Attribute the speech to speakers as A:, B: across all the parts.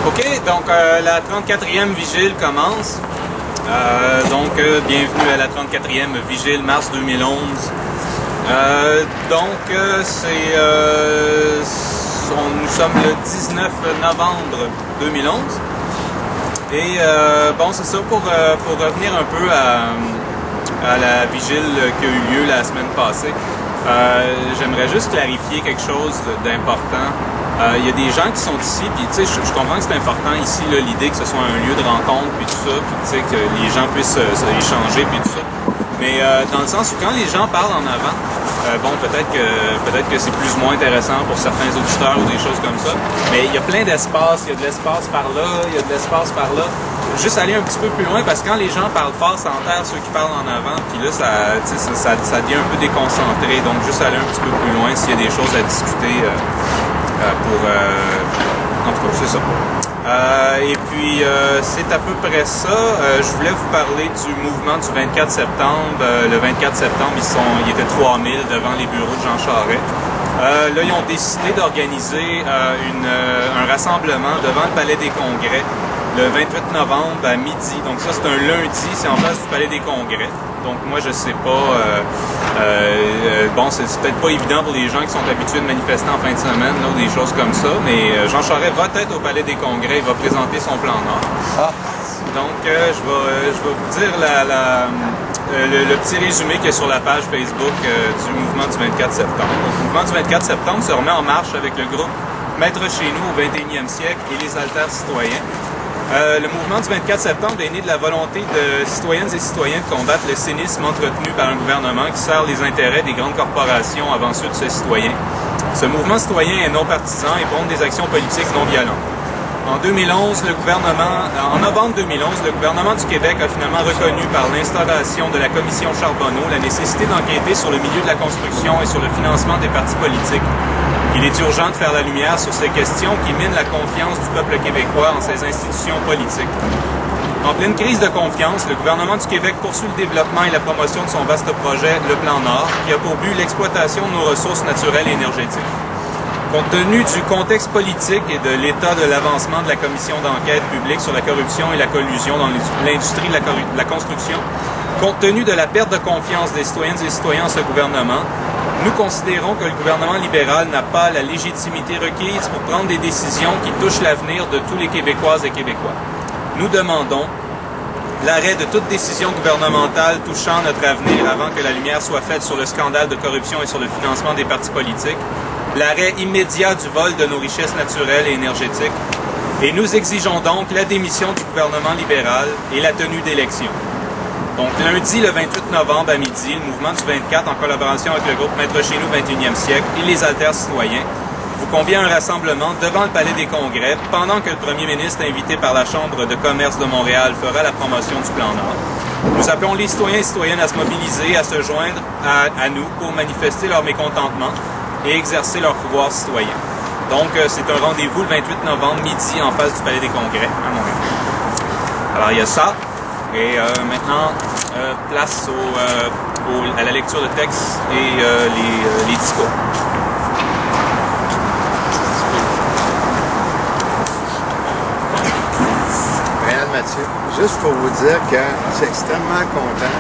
A: OK, donc la 34e vigile commence. Bienvenue à la 34e vigile, mars 2011. Nous sommes le 19 novembre 2011. Et c'est ça, pour revenir un peu à la vigile qui a eu lieu la semaine passée. J'aimerais juste clarifier quelque chose d'important. Il y a des gens qui sont ici, puis tu sais, je comprends que c'est important ici, l'idée que ce soit un lieu de rencontre, puis tout ça, puis tu sais, que les gens puissent échanger, puis tout ça. Mais dans le sens où quand les gens parlent en avant, peut-être que c'est plus ou moins intéressant pour certains auditeurs ou des choses comme ça, mais il y a plein d'espace, il y a de l'espace par là, il y a de l'espace par là. Juste aller un petit peu plus loin, parce que quand les gens parlent fort, ça enterre ceux qui parlent en avant, puis là, ça devient un peu déconcentré. Donc, juste aller un petit peu plus loin s'il y a des choses à discuter en tout cas, c'est ça. C'est à peu près ça. Je voulais vous parler du mouvement du 24 septembre. Le 24 septembre, ils étaient 3000 devant les bureaux de Jean Charest. Là, ils ont décidé d'organiser un rassemblement devant le Palais des Congrès le 28 novembre à midi. Donc ça, c'est un lundi, c'est en face du Palais des Congrès. Donc moi, je sais pas... c'est peut-être pas évident pour les gens qui sont habitués de manifester en fin de semaine, là, ou des choses comme ça, mais Jean Charest va être au Palais des Congrès, il va présenter son plan Nord. Donc, je vais vous dire le petit résumé qu'il y a sur la page Facebook du mouvement du 24 septembre. Donc, le mouvement du 24 septembre se remet en marche avec le groupe Maître chez nous au 21e siècle et les Alters citoyens. Le mouvement du 24 septembre est né de la volonté de citoyennes et citoyens de combattre le cynisme entretenu par un gouvernement qui sert les intérêts des grandes corporations avant ceux de ses citoyens. Ce mouvement citoyen est non partisan et prône des actions politiques non violentes. En novembre 2011, le gouvernement du Québec a finalement reconnu par l'instauration de la commission Charbonneau la nécessité d'enquêter sur le milieu de la construction et sur le financement des partis politiques. Il est urgent de faire la lumière sur ces questions qui minent la confiance du peuple québécois en ses institutions politiques. En pleine crise de confiance, le gouvernement du Québec poursuit le développement et la promotion de son vaste projet, le Plan Nord, qui a pour but l'exploitation de nos ressources naturelles et énergétiques. Compte tenu du contexte politique et de l'état de l'avancement de la commission d'enquête publique sur la corruption et la collusion dans l'industrie de la construction, compte tenu de la perte de confiance des citoyennes et citoyens en ce gouvernement, nous considérons que le gouvernement libéral n'a pas la légitimité requise pour prendre des décisions qui touchent l'avenir de tous les Québécoises et Québécois. Nous demandons l'arrêt de toute décision gouvernementale touchant notre avenir avant que la lumière soit faite sur le scandale de corruption et sur le financement des partis politiques, l'arrêt immédiat du vol de nos richesses naturelles et énergétiques, et nous exigeons donc la démission du gouvernement libéral et la tenue d'élections. Donc lundi, le 28 novembre à midi, le mouvement du 24, en collaboration avec le groupe Maître chez nous 21e siècle et les Alters citoyens, vous convient à un rassemblement devant le Palais des Congrès pendant que le premier ministre, invité par la Chambre de commerce de Montréal, fera la promotion du Plan Nord. Nous appelons les citoyens et citoyennes à se mobiliser, à se joindre à nous pour manifester leur mécontentement et exercer leur pouvoir citoyen. Donc, c'est un rendez-vous le 28 novembre, midi, en face du Palais des Congrès, à Montréal. Alors, il y a ça. Et maintenant, place à la lecture de texte et les discours.
B: Réal Mathieu, juste pour vous dire que je suis extrêmement content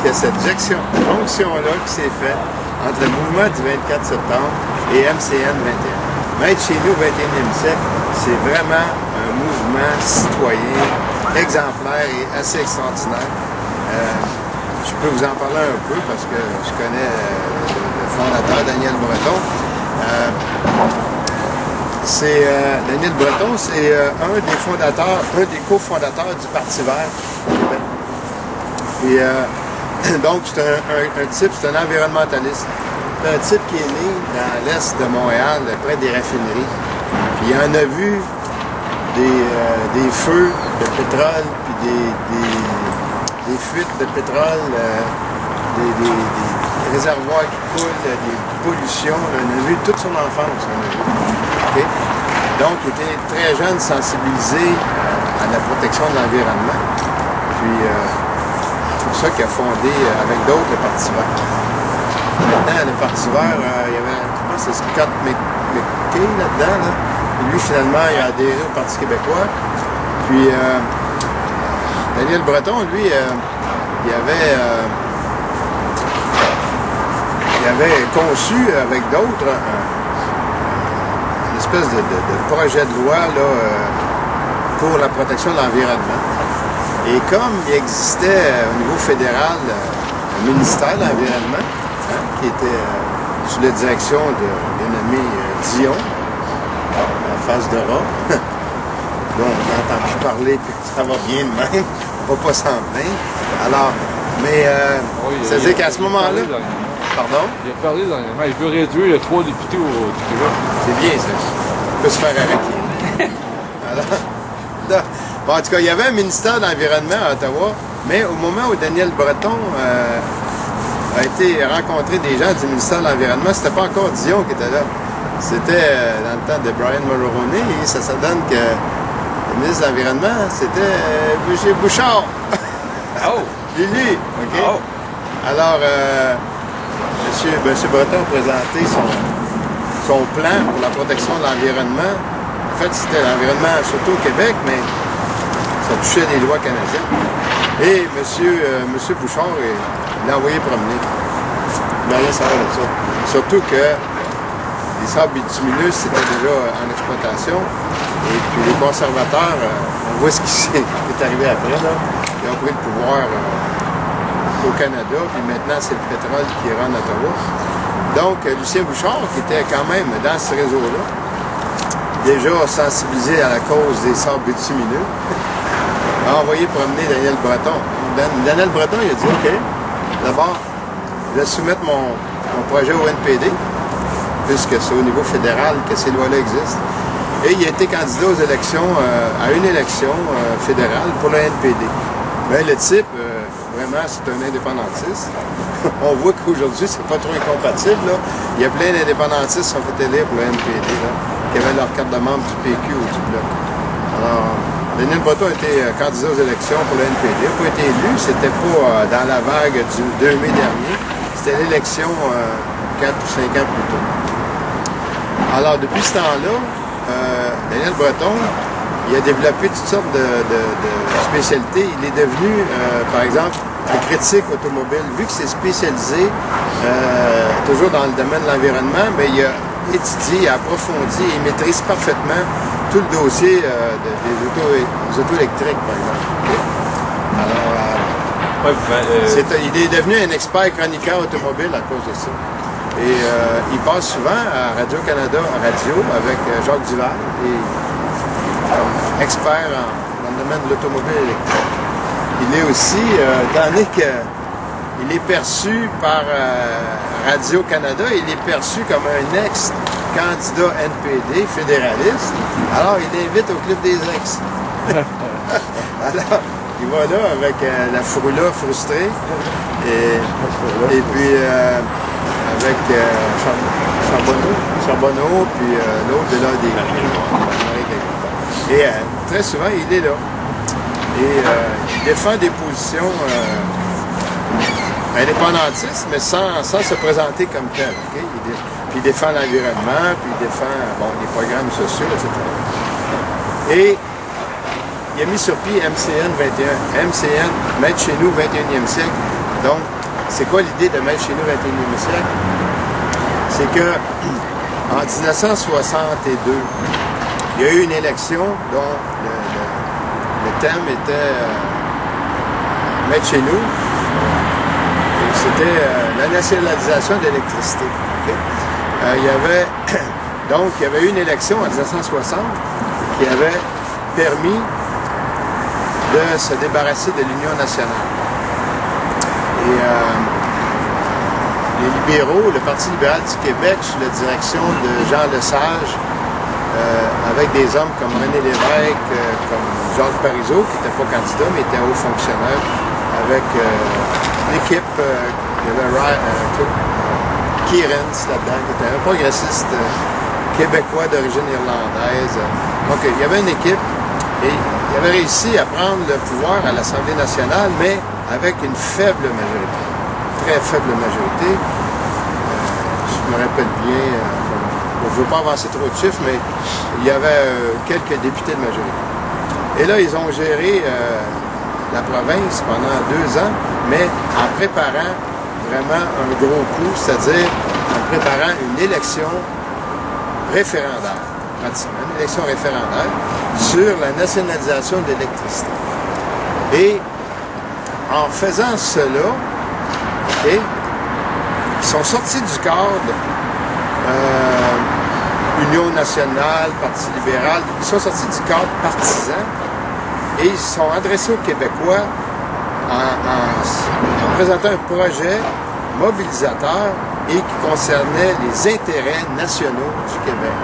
B: que cette jonction-là qui s'est faite entre le mouvement du 24 septembre et MCN 21. Maître chez nous au 21e siècle, c'est vraiment un mouvement citoyen exemplaire et assez extraordinaire. Je peux vous en parler un peu parce que je connais le fondateur, Daniel Breton. Daniel Breton, c'est un des cofondateurs du Parti vert au Québec. Et donc, c'est un type, c'est un environnementaliste. C'est un type qui est né dans l'est de Montréal, près des raffineries. Puis il en a vu des feux de pétrole, puis des fuites de pétrole, des réservoirs qui coulent, des pollutions. On a vu toute son enfance. Okay? Donc, il était très jeune, sensibilisé à la protection de l'environnement. Puis, c'est pour ça qu'il a fondé avec d'autres le Parti vert. Maintenant, le Parti vert, il y avait, je pense que c'est Scott McKay là-dedans. Là. Lui, finalement, il a adhéré au Parti québécois. Puis, Daniel Breton, lui, il avait conçu avec d'autres une espèce de projet de loi là, pour la protection de l'environnement. Et comme il existait au niveau fédéral un ministère de l'Environnement, qui était sous la direction de dénommé Dion, en face de rat, dont on n'entend plus parler, puis ça va bien de même, on va pas s'en plaindre. Alors, mais c'est-à-dire qu'à ce moment-là... Pardon?
C: Il a parlé dernièrement, il veut réduire les 3 députés au Québec.
B: C'est bien ça. Il peut se faire arrêter. Alors, bon, en tout cas, il y avait un ministère de l'Environnement à Ottawa, mais au moment où Daniel Breton a été rencontrer des gens du ministère de l'Environnement, c'était pas encore Dion qui était là. C'était dans le temps de Brian Mulroney, et ça donne que le ministre de l'Environnement, c'était M. Bouchard.
A: Oh!
B: Lily, OK?
A: Oh!
B: Alors, M. Breton a présenté son plan pour la protection de l'environnement. En fait, c'était l'environnement surtout au Québec, mais ça touchait les lois canadiennes. Et M. Bouchard, il l'a envoyé promener. Il n'a rien savoir de ça. Surtout que les sables bitumineux, c'était déjà en exploitation. Et puis les conservateurs, on voit ce qui est arrivé après, là. Ils ont pris le pouvoir au Canada, puis maintenant c'est le pétrole qui est en Ottawa. Donc, Lucien Bouchard, qui était quand même dans ce réseau-là, déjà sensibilisé à la cause des sables bitumineux, a envoyé promener Daniel Breton. Daniel Breton, il a dit, OK, d'abord, je vais soumettre mon projet au NPD, puisque c'est au niveau fédéral que ces lois-là existent. Et il a été candidat aux élections, à une élection fédérale pour le NPD. Mais le type, vraiment, c'est un indépendantiste. On voit qu'aujourd'hui, c'est pas trop incompatible, là. Il y a plein d'indépendantistes qui sont fait élire pour le NPD, là, qui avaient leur carte de membre du PQ ou du Bloc. Alors, Daniel Breton a été candidat aux élections pour le NPD. Il n'a pas été élu, c'était pas dans la vague du 2 mai dernier. C'était l'élection 4 ou 5 ans plus tôt. Alors, depuis ce temps-là, Daniel Breton, il a développé toutes sortes de spécialités. Il est devenu, par exemple, un critique automobile. Vu que c'est spécialisé, toujours dans le domaine de l'environnement, mais il a étudié, approfondi et il maîtrise parfaitement tout le dossier des autos électriques, par exemple. Okay? Alors, il est devenu un expert chroniqueur automobile à cause de ça. Et il passe souvent à Radio-Canada Radio avec Jacques Duval, et comme expert dans le domaine de l'automobile électrique. Il est aussi, étant donné qu'il est perçu par Radio-Canada, il est perçu comme un ex-candidat NPD fédéraliste, alors il invite au Club des ex. Alors, il va là avec la Froula frustrée, et puis avec Charbonneau, puis l'autre de là des... Et très souvent, il est là. Et il défend des positions indépendantistes, mais sans se présenter comme tel. Okay? Puis il défend l'environnement, puis il défend les programmes sociaux, etc. Et il a mis sur pied MCN 21. MCN, Mettre chez nous 21e siècle. Donc, c'est quoi l'idée de Mettre chez nous 21e siècle? C'est que en 1962, il y a eu une élection dont le thème était Mettre chez nous. Et c'était la nationalisation de l'électricité. Okay? Il y avait eu une élection en 1960 qui avait permis de se débarrasser de l'Union nationale. Et les libéraux, le Parti libéral du Québec, sous la direction de Jean Lesage, avec des hommes comme René Lévesque, comme Jacques Parizeau, qui n'était pas candidat, mais était haut fonctionnaire, avec l'équipe, il y avait Kierens là-dedans, qui était un progressiste québécois d'origine irlandaise. Donc, il y avait une équipe, et il avait réussi à prendre le pouvoir à l'Assemblée nationale, mais avec une faible majorité, très faible majorité. Je me rappelle bien, je ne veux pas avancer trop de chiffres, mais il y avait quelques députés de majorité. Et là, ils ont géré la province pendant 2 ans, mais en préparant vraiment un gros coup, c'est-à-dire en préparant une élection référendaire, pratiquement, une élection référendaire sur la nationalisation de l'électricité. Et en faisant cela, okay, ils sont sortis du cadre Union nationale, Parti libéral, ils sont sortis du cadre partisan et ils se sont adressés aux Québécois en présentant un projet mobilisateur et qui concernait les intérêts nationaux du Québec,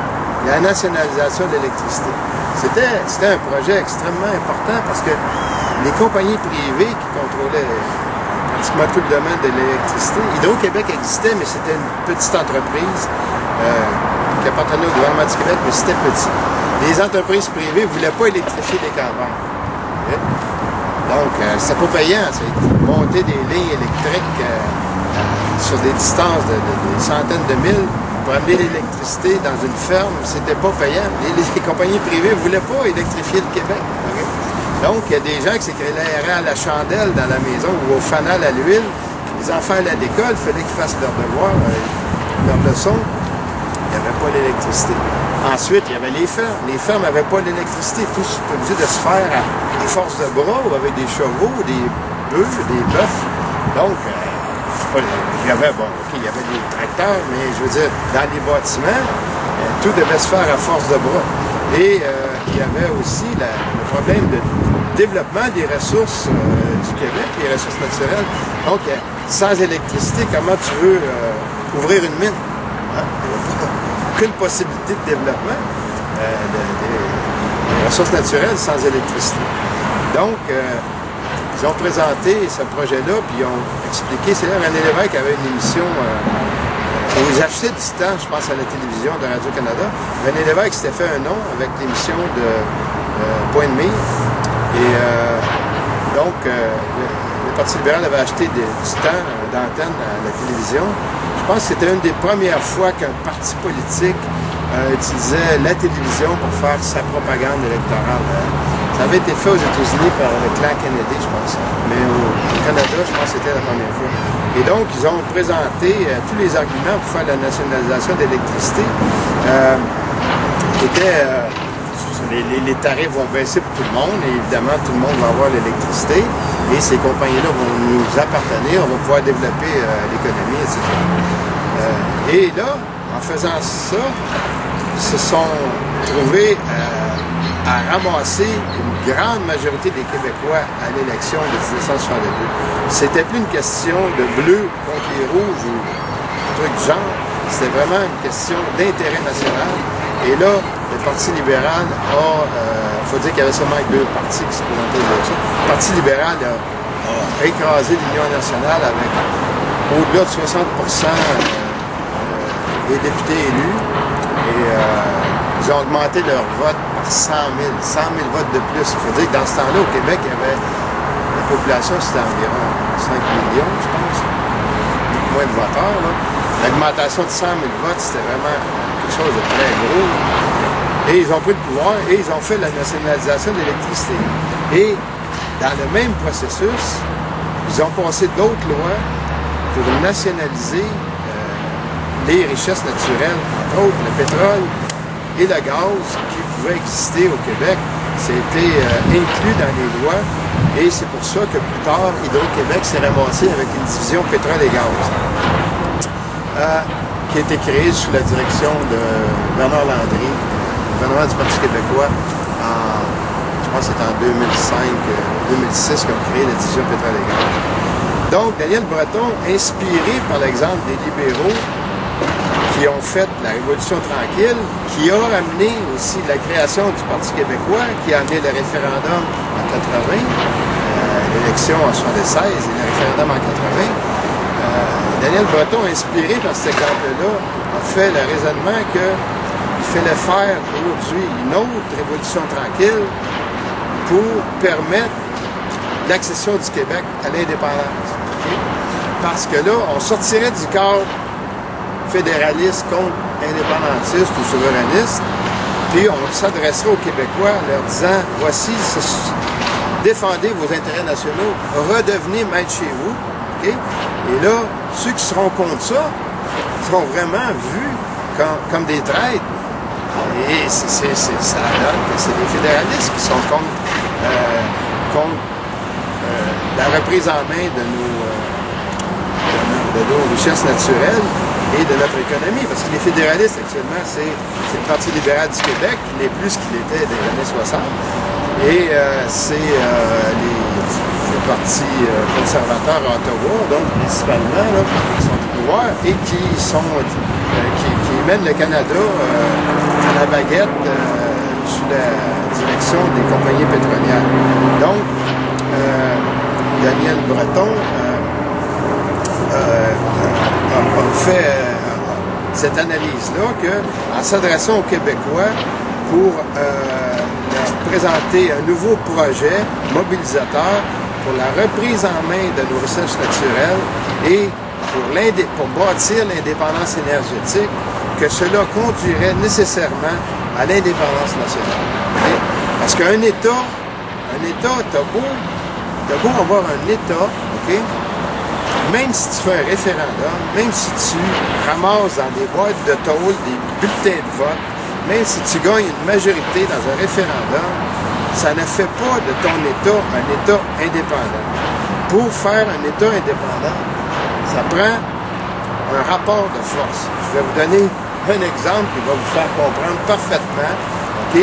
B: la nationalisation de l'électricité. C'était un projet extrêmement important parce que les compagnies privées qui contrôlaient pratiquement tout le domaine de l'électricité, Hydro-Québec existait, mais c'était une petite entreprise qui appartenait au gouvernement du Québec, mais c'était petit. Les entreprises privées ne voulaient pas électrifier les campagnes. Okay? Donc, c'était pas payant. Monter des lignes électriques sur des distances de centaines de milles pour amener l'électricité dans une ferme, c'était pas payant. Les compagnies privées ne voulaient pas électrifier le Québec. Okay? Donc, il y a des gens qui s'éclairaient à la chandelle dans la maison ou au fanal à l'huile. Les enfants allaient à l'école, il fallait qu'ils fassent leurs devoirs, leurs leçons. Il n'y avait pas l'électricité. Ensuite, il y avait les fermes. Les fermes n'avaient pas l'électricité. Tout était obligé de se faire à force de bras ou avec des chevaux, des bœufs, des bœufs. Donc, il y avait des tracteurs, mais je veux dire, dans les bâtiments, tout devait se faire à force de bras. Et il y avait aussi le problème de développement des ressources du Québec, les ressources naturelles. Donc, sans électricité, comment tu veux ouvrir une mine? Hein? Il n'y a aucune possibilité de développement des ressources naturelles sans électricité. Donc, ils ont présenté ce projet-là, puis ils ont expliqué. C'est là René Lévesque avait une émission où ils achetaient du temps, je pense, à la télévision de Radio-Canada. René Lévesque s'était fait un nom avec l'émission de Point de mire. Et donc, le Parti libéral avait acheté du temps d'antenne à la télévision. Je pense que c'était une des premières fois qu'un parti politique utilisait la télévision pour faire sa propagande électorale. Ça avait été fait aux États-Unis par le clan Kennedy, je pense. Mais au Canada, je pense que c'était la première fois. Et donc, ils ont présenté tous les arguments pour faire la nationalisation de l'électricité. Les tarifs vont baisser pour tout le monde et évidemment, tout le monde va avoir l'électricité et ces compagnies-là vont nous appartenir, on va pouvoir développer l'économie, etc. Et là, en faisant ça, ils se sont trouvés à ramasser une grande majorité des Québécois à l'élection de 1962. C'était plus une question de bleu contre les rouges ou un truc du genre, c'était vraiment une question d'intérêt national. Et là, le Parti libéral il faut dire qu'il y avait seulement 2 partis qui se présentaient aux élections. Le Parti libéral a écrasé l'Union nationale avec au-delà de 60% des députés élus. Et ils ont augmenté leur vote par 100 000 votes de plus. Il faut dire que dans ce temps-là, au Québec, il y avait la population, c'était environ 5 millions, je pense. Moins de voteurs, là. L'augmentation de 100 000 votes, c'était vraiment quelque chose de très gros. Et ils ont pris le pouvoir et ils ont fait la nationalisation de l'électricité. Et dans le même processus, ils ont passé d'autres lois pour nationaliser les richesses naturelles, entre autres le pétrole et le gaz qui pouvaient exister au Québec. C'était inclus dans les lois et c'est pour ça que plus tard, Hydro-Québec s'est ramassé avec une division pétrole et gaz. Qui a été créée sous la direction de Bernard Landry, le gouvernement du Parti québécois, je pense que c'était en 2005-2006 qu'on a créé la division pétrole et gaz. Donc, Daniel Breton, inspiré par l'exemple des libéraux qui ont fait la Révolution tranquille, qui a amené aussi la création du Parti québécois, qui a amené le référendum en 80, l'élection en 76 et le référendum en 80, Daniel Breton, inspiré par cet exemple-là, a fait le raisonnement qu'il fallait faire aujourd'hui une autre révolution tranquille pour permettre l'accession du Québec à l'indépendance. Parce que là, on sortirait du cadre fédéralistes contre indépendantistes ou souverainistes, puis on s'adressera aux Québécois en leur disant, voici, défendez vos intérêts nationaux, redevenez maître chez vous, OK? Et là, ceux qui seront contre ça seront vraiment vus comme des traîtres. Et ça donne que c'est les fédéralistes qui sont contre la reprise en main de nos richesses naturelles et de notre économie. Parce que les fédéralistes, actuellement, c'est le Parti libéral du Québec, qui n'est plus ce qu'il était dans les années 60. Et c'est le Parti conservateur à Ottawa, donc principalement, là, qui sont au pouvoir et qui mènent le Canada à la baguette sous la direction des compagnies pétrolières. Donc, Daniel Breton a fait cette analyse-là qu'en s'adressant aux Québécois pour leur présenter un nouveau projet mobilisateur pour la reprise en main de nos ressources naturelles et pour bâtir l'indépendance énergétique, que cela conduirait nécessairement à l'indépendance nationale. Okay? Parce qu'un État, t'as beau avoir un État, OK? Même si tu fais un référendum, même si tu ramasses dans des boîtes de tôle des bulletins de vote, même si tu gagnes une majorité dans un référendum, ça ne fait pas de ton État un État indépendant. Pour faire un État indépendant, ça prend un rapport de force. Je vais vous donner un exemple qui va vous faire comprendre parfaitement, OK,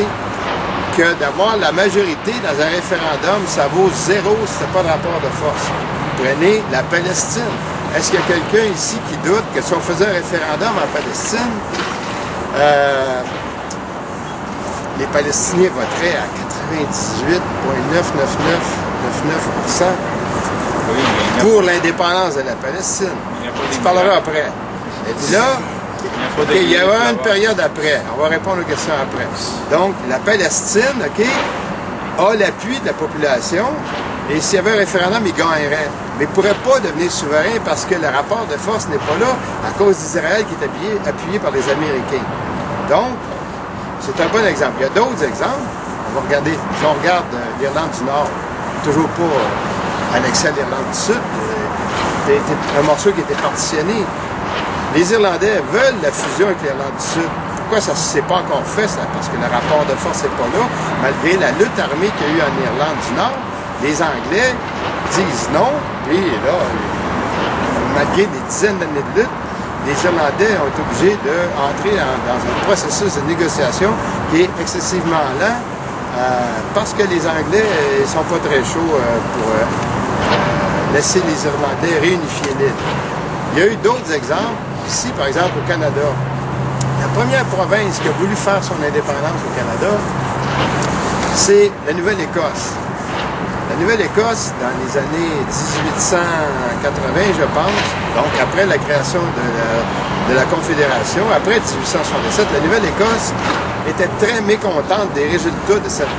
B: que d'avoir la majorité dans un référendum, ça vaut zéro si ce n'est pas de rapport de force. Prenez la Palestine. Est-ce qu'il y a quelqu'un ici qui doute que si on faisait un référendum en Palestine, les Palestiniens voteraient à 98,99999% pour l'indépendance de la Palestine? Tu parleras après. Et puis là, il y aura une période après. On va répondre aux questions après. Donc, la Palestine, OK, a l'appui de la population. Et s'il y avait un référendum, il gagnerait. Mais il ne pourrait pas devenir souverain parce que le rapport de force n'est pas là à cause d'Israël qui est appuyé par les Américains. Donc, c'est un bon exemple. Il y a d'autres exemples. On va regarder. Si on regarde l'Irlande du Nord, toujours pas annexé à l'Irlande du Sud, c'est un morceau qui a été partitionné. Les Irlandais veulent la fusion avec l'Irlande du Sud. Pourquoi ça ne s'est pas encore fait? C'est parce que le rapport de force n'est pas là. Malgré la lutte armée qu'il y a eu en Irlande du Nord, les Anglais disent non. Puis là, malgré des dizaines d'années de lutte, les Irlandais ont été obligés d'entrer dans un processus de négociation qui est excessivement lent parce que les Anglais ne sont pas très chauds pour laisser les Irlandais réunifier l'île. Il y a eu d'autres exemples. Ici, par exemple, au Canada, la première province qui a voulu faire son indépendance au Canada, c'est la Nouvelle-Écosse. La Nouvelle-Écosse, dans les années 1880, je pense, donc après la création de la Confédération, après 1867, la Nouvelle-Écosse était très mécontente des résultats de cette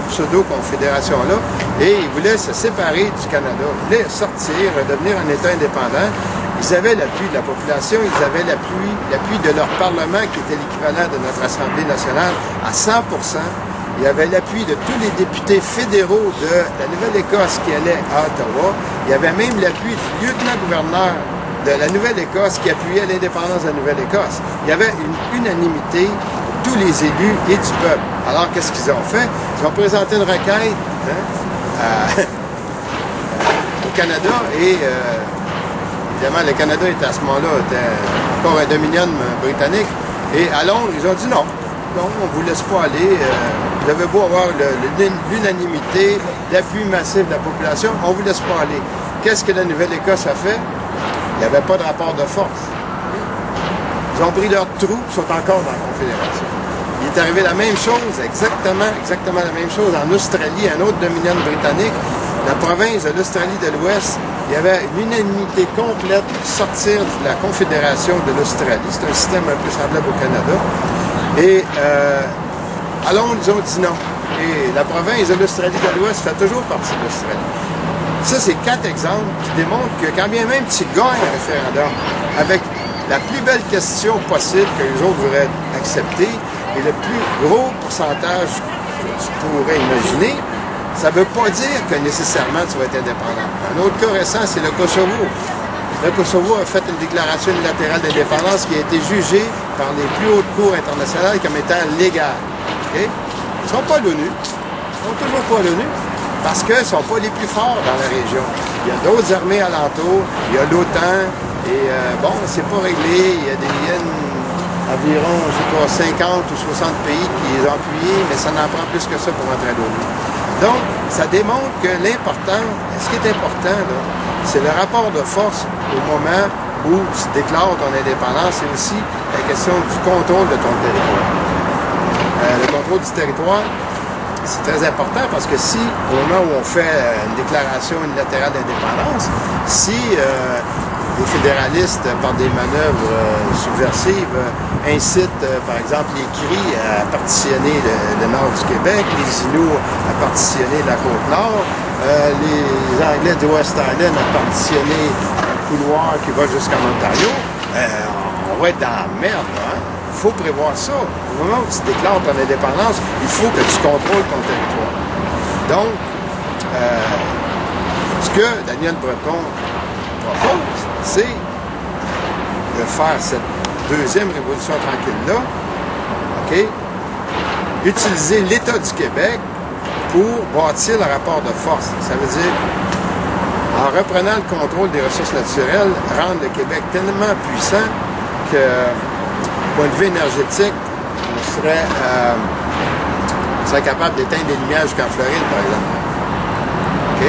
B: pseudo-confédération-là et ils voulaient se séparer du Canada, ils voulaient sortir, devenir un État indépendant. Ils avaient l'appui de la population, ils avaient l'appui de leur Parlement, qui était l'équivalent de notre Assemblée nationale, à 100%. Il y avait l'appui de tous les députés fédéraux de la Nouvelle-Écosse qui allaient à Ottawa. Il y avait même l'appui du lieutenant-gouverneur de la Nouvelle-Écosse qui appuyait l'indépendance de la Nouvelle-Écosse. Il y avait une unanimité de tous les élus et du peuple. Alors, qu'est-ce qu'ils ont fait? Ils ont présenté une requête au Canada et... évidemment, le Canada était à ce moment-là encore un dominion britannique. Et à Londres, ils ont dit non. Non, on ne vous laisse pas aller. Vous avez beau avoir l'unanimité, l'appui massif de la population, on ne vous laisse pas aller. Qu'est-ce que la Nouvelle-Écosse a fait? Il n'y avait pas de rapport de force. Ils ont pris leurs trous, ils sont encore dans la Confédération. Il est arrivé la même chose, exactement la même chose en Australie, un autre dominion britannique. La province de l'Australie de l'Ouest, il y avait une unanimité complète pour sortir de la Confédération de l'Australie. C'est un système un peu semblable au Canada. Et à Londres, ils ont dit non. Et la province de l'Australie de l'Ouest fait toujours partie de l'Australie. Ça, c'est 4 exemples qui démontrent que quand bien même tu gagnes un référendum avec la plus belle question possible que les autres voudraient accepter et le plus gros pourcentage que tu pourrais imaginer, ça ne veut pas dire que nécessairement tu vas être indépendant. Un autre cas récent, c'est le Kosovo. Le Kosovo a fait une déclaration unilatérale d'indépendance qui a été jugée par les plus hautes cours internationales comme étant légale. Okay? Ils ne sont pas à l'ONU. Ils ne sont toujours pas à l'ONU parce qu'ils ne sont pas les plus forts dans la région. Il y a d'autres armées alentours, il y a l'OTAN, et bon, c'est pas réglé. Il y a environ, je sais pas, 50 ou 60 pays qui les ont appuyés, mais ça n'en prend plus que ça pour entrer à l'ONU. Donc, ça démontre que l'important, ce qui est important, là, c'est le rapport de force au moment où tu déclares ton indépendance, c'est aussi la question du contrôle de ton territoire. Le contrôle du territoire, c'est très important parce que si, au moment où on fait une déclaration unilatérale d'indépendance, si les fédéralistes, par des manœuvres subversives, incitent, par exemple, les Cris à partitionner le nord du Québec, les Inuits à partitionner la Côte-Nord, les Anglais du West Island à partitionner un couloir qui va jusqu'en Ontario, on va être dans la merde, hein? Il faut prévoir ça. Au moment où tu déclares ton indépendance, il faut que tu contrôles ton territoire. Donc, ce que Daniel Breton propose, c'est de faire cette deuxième révolution tranquille-là, OK? Utiliser l'État du Québec pour bâtir le rapport de force. Ça veut dire, en reprenant le contrôle des ressources naturelles, rendre le Québec tellement puissant que, du point de vue énergétique, on serait capable d'éteindre les lumières jusqu'en Floride, par exemple. OK?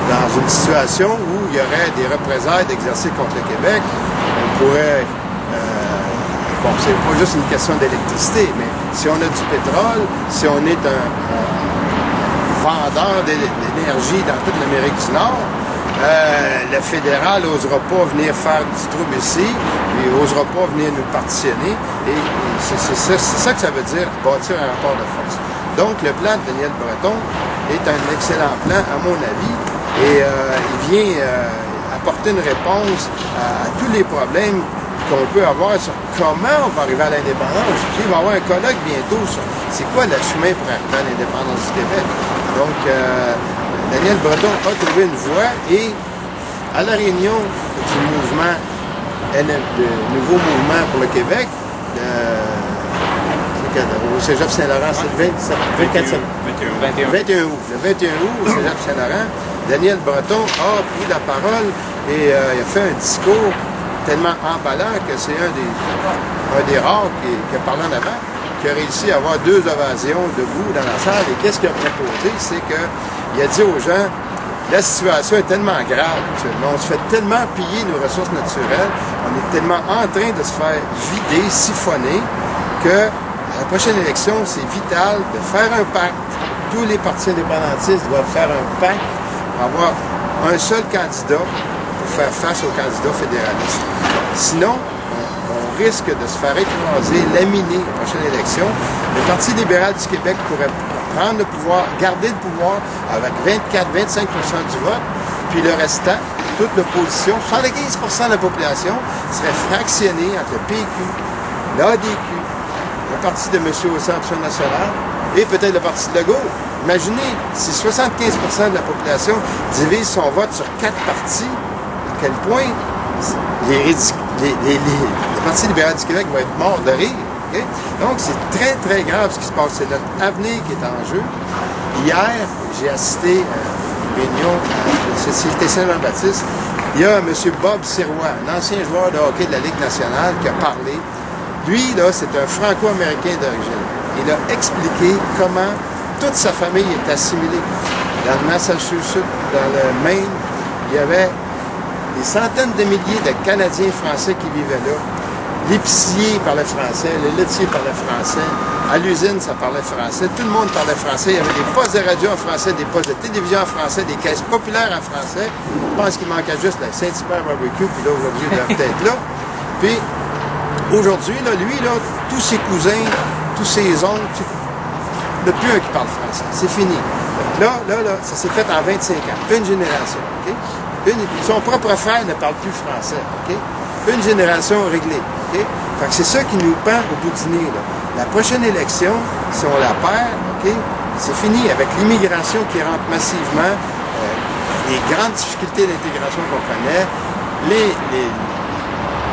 B: Dans une situation où il y aurait des représailles d'exercer contre le Québec, on pourrait... bon, c'est pas juste une question d'électricité, mais si on a du pétrole, si on est un vendeur d'énergie dans toute l'Amérique du Nord, le fédéral n'osera pas venir faire du trouble ici, il n'osera pas venir nous partitionner, et c'est ça que ça veut dire, bâtir un rapport de force. Donc, le plan de Daniel Breton est un excellent plan, à mon avis, et il vient apporter une réponse à tous les problèmes qu'on peut avoir sur comment on va arriver à l'indépendance. Il va y avoir un colloque bientôt sur c'est quoi le chemin pour arriver à l'indépendance du Québec. Donc, Daniel Breton a trouvé une voie et à la réunion du mouvement, le nouveau mouvement pour le Québec, au Cégep Saint-Laurent, c'est le 21 août. Le 21 août, au Cégep Saint-Laurent, Daniel Breton a pris la parole et il a fait un discours tellement emballant que c'est un des rares qui a parlé en avant, qui a réussi à avoir 2 ovations debout dans la salle. Et qu'est-ce qu'il a proposé? C'est qu'il a dit aux gens, la situation est tellement grave, on se fait tellement piller nos ressources naturelles, on est tellement en train de se faire vider, siphonner, que à la prochaine élection, c'est vital de faire un pacte. Tous les partis indépendantistes doivent faire un pacte pour avoir un seul candidat pour faire face au candidat fédéraliste. Sinon, on risque de se faire écraser, laminer la prochaine élection. Le Parti libéral du Québec pourrait prendre le pouvoir, garder le pouvoir avec 24-25% du vote, puis le restant, toute l'opposition, 75% de la population, serait fractionnée entre le PQ, l'ADQ, le parti de M. Option nationale et peut-être le parti de Legault. Imaginez, si 75% de la population divise son vote sur 4 partis, à quel point le Parti libéral du Québec va être mort de rire. Okay? Donc, c'est très, très grave ce qui se passe. C'est notre avenir qui est en jeu. Hier, j'ai assisté à une réunion à la Société Saint-Jean-Baptiste. Il y a M. Bob Sirois, un ancien joueur de hockey de la Ligue nationale, qui a parlé. Lui, là, c'est un Franco-Américain d'origine. Il a expliqué comment toute sa famille est assimilée. Dans le Massachusetts, dans le Maine, il y avait des centaines de milliers de Canadiens français qui vivaient là. L'épicier parlait français, le laitier parlait français, à l'usine, ça parlait français, tout le monde parlait français. Il y avait des postes de radio en français, des postes de télévision en français, des caisses populaires en français. Je pense qu'il manquait juste la Saint-Hubert Barbecue, puis là, aujourd'hui, il doit peut-être là. Puis, aujourd'hui, là, lui, là, tous ses cousins, tous ses oncles, il n'y en a plus un qui parle français. C'est fini. Donc là, ça s'est fait en 25 ans. Une génération. Okay? Son propre frère ne parle plus français. Okay? une génération réglée. Okay? Fait que c'est ça qui nous pend au bout du nez. Là. La prochaine élection, si on la perd, okay, c'est fini avec l'immigration qui rentre massivement, les grandes difficultés d'intégration qu'on connaît,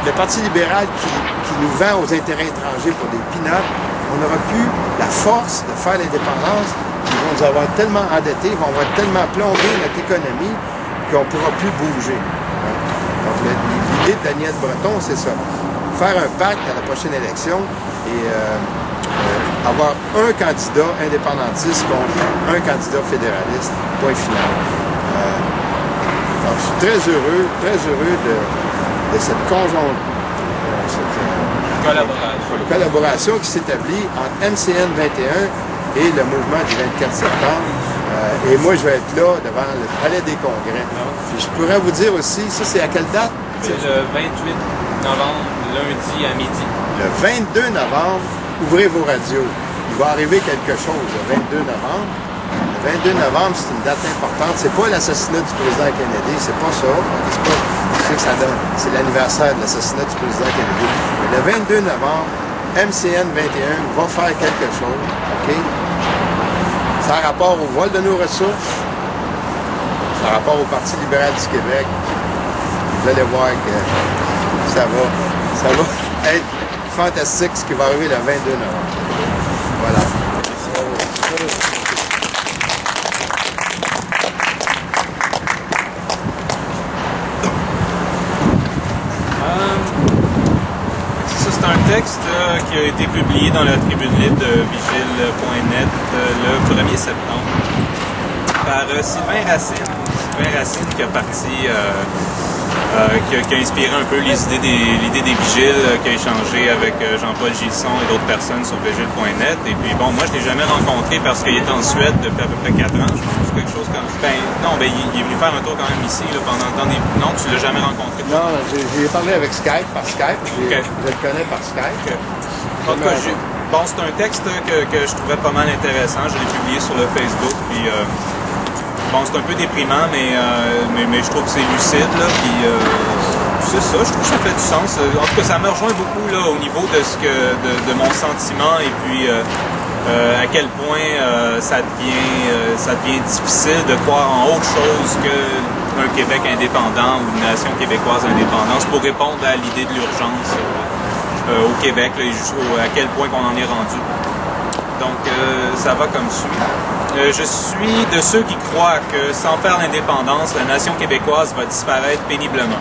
B: le Parti libéral qui nous vend aux intérêts étrangers pour des peanuts, on n'aura plus la force de faire l'indépendance. Ils vont nous avoir tellement endettés, ils vont avoir tellement plombé notre économie qu'on ne pourra plus bouger. Donc l'idée de Daniel Breton, c'est ça. Faire un pacte à la prochaine élection et avoir un candidat indépendantiste contre un candidat fédéraliste, point final. Donc je suis très heureux de cette collaboration qui s'établit entre MCN 21 et le mouvement du 24 septembre. Et moi, je vais être là devant le Palais des Congrès. Puis je pourrais vous dire aussi, ça c'est à quelle date?
A: C'est le 28 novembre, lundi à midi.
B: Le 22 novembre, ouvrez vos radios. Il va arriver quelque chose le 22 novembre. Le 22 novembre, c'est une date importante. C'est pas l'assassinat du président Kennedy, c'est pas ça. Je sais que ça donne. C'est l'anniversaire de l'assassinat du président Kennedy. Mais le 22 novembre, MCN 21 va faire quelque chose. OK? Ça a rapport au vol de nos ressources. Ça a rapport au Parti libéral du Québec. Vous allez voir que ça va être fantastique ce qui va arriver le 22 novembre. Voilà.
A: C'est un texte qui a été publié dans la tribune libre de vigile.net le 1er septembre par Sylvain Racine. Sylvain Racine qui a inspiré un peu l'idée des vigiles, qui a échangé avec Jean-Paul Gilson et d'autres personnes sur vigile.net. Et puis bon, moi je ne l'ai jamais rencontré parce qu'il est en Suède depuis à peu près 4 ans, je pense, quelque chose comme ça. Il est venu faire un tour quand même ici là, pendant le temps des... Non, tu l'as jamais rencontré?
B: Non, j'ai parlé avec Skype, par Skype. Okay. Je le connais par Skype. Okay.
A: En tout cas, c'est un texte que je trouvais pas mal intéressant. Je l'ai publié sur le Facebook. Puis, c'est un peu déprimant, mais je trouve que c'est lucide. Là, puis, c'est ça, je trouve que ça fait du sens. En tout cas, ça me rejoint beaucoup là, au niveau de mon sentiment et puis à quel point ça devient difficile de croire en autre chose qu'un Québec indépendant ou une nation québécoise indépendante pour répondre à l'idée de l'urgence au Québec là, et à quel point qu'on en est rendu. Donc, ça va comme suit. Je suis de ceux qui croient que sans faire l'indépendance, la nation québécoise va disparaître péniblement.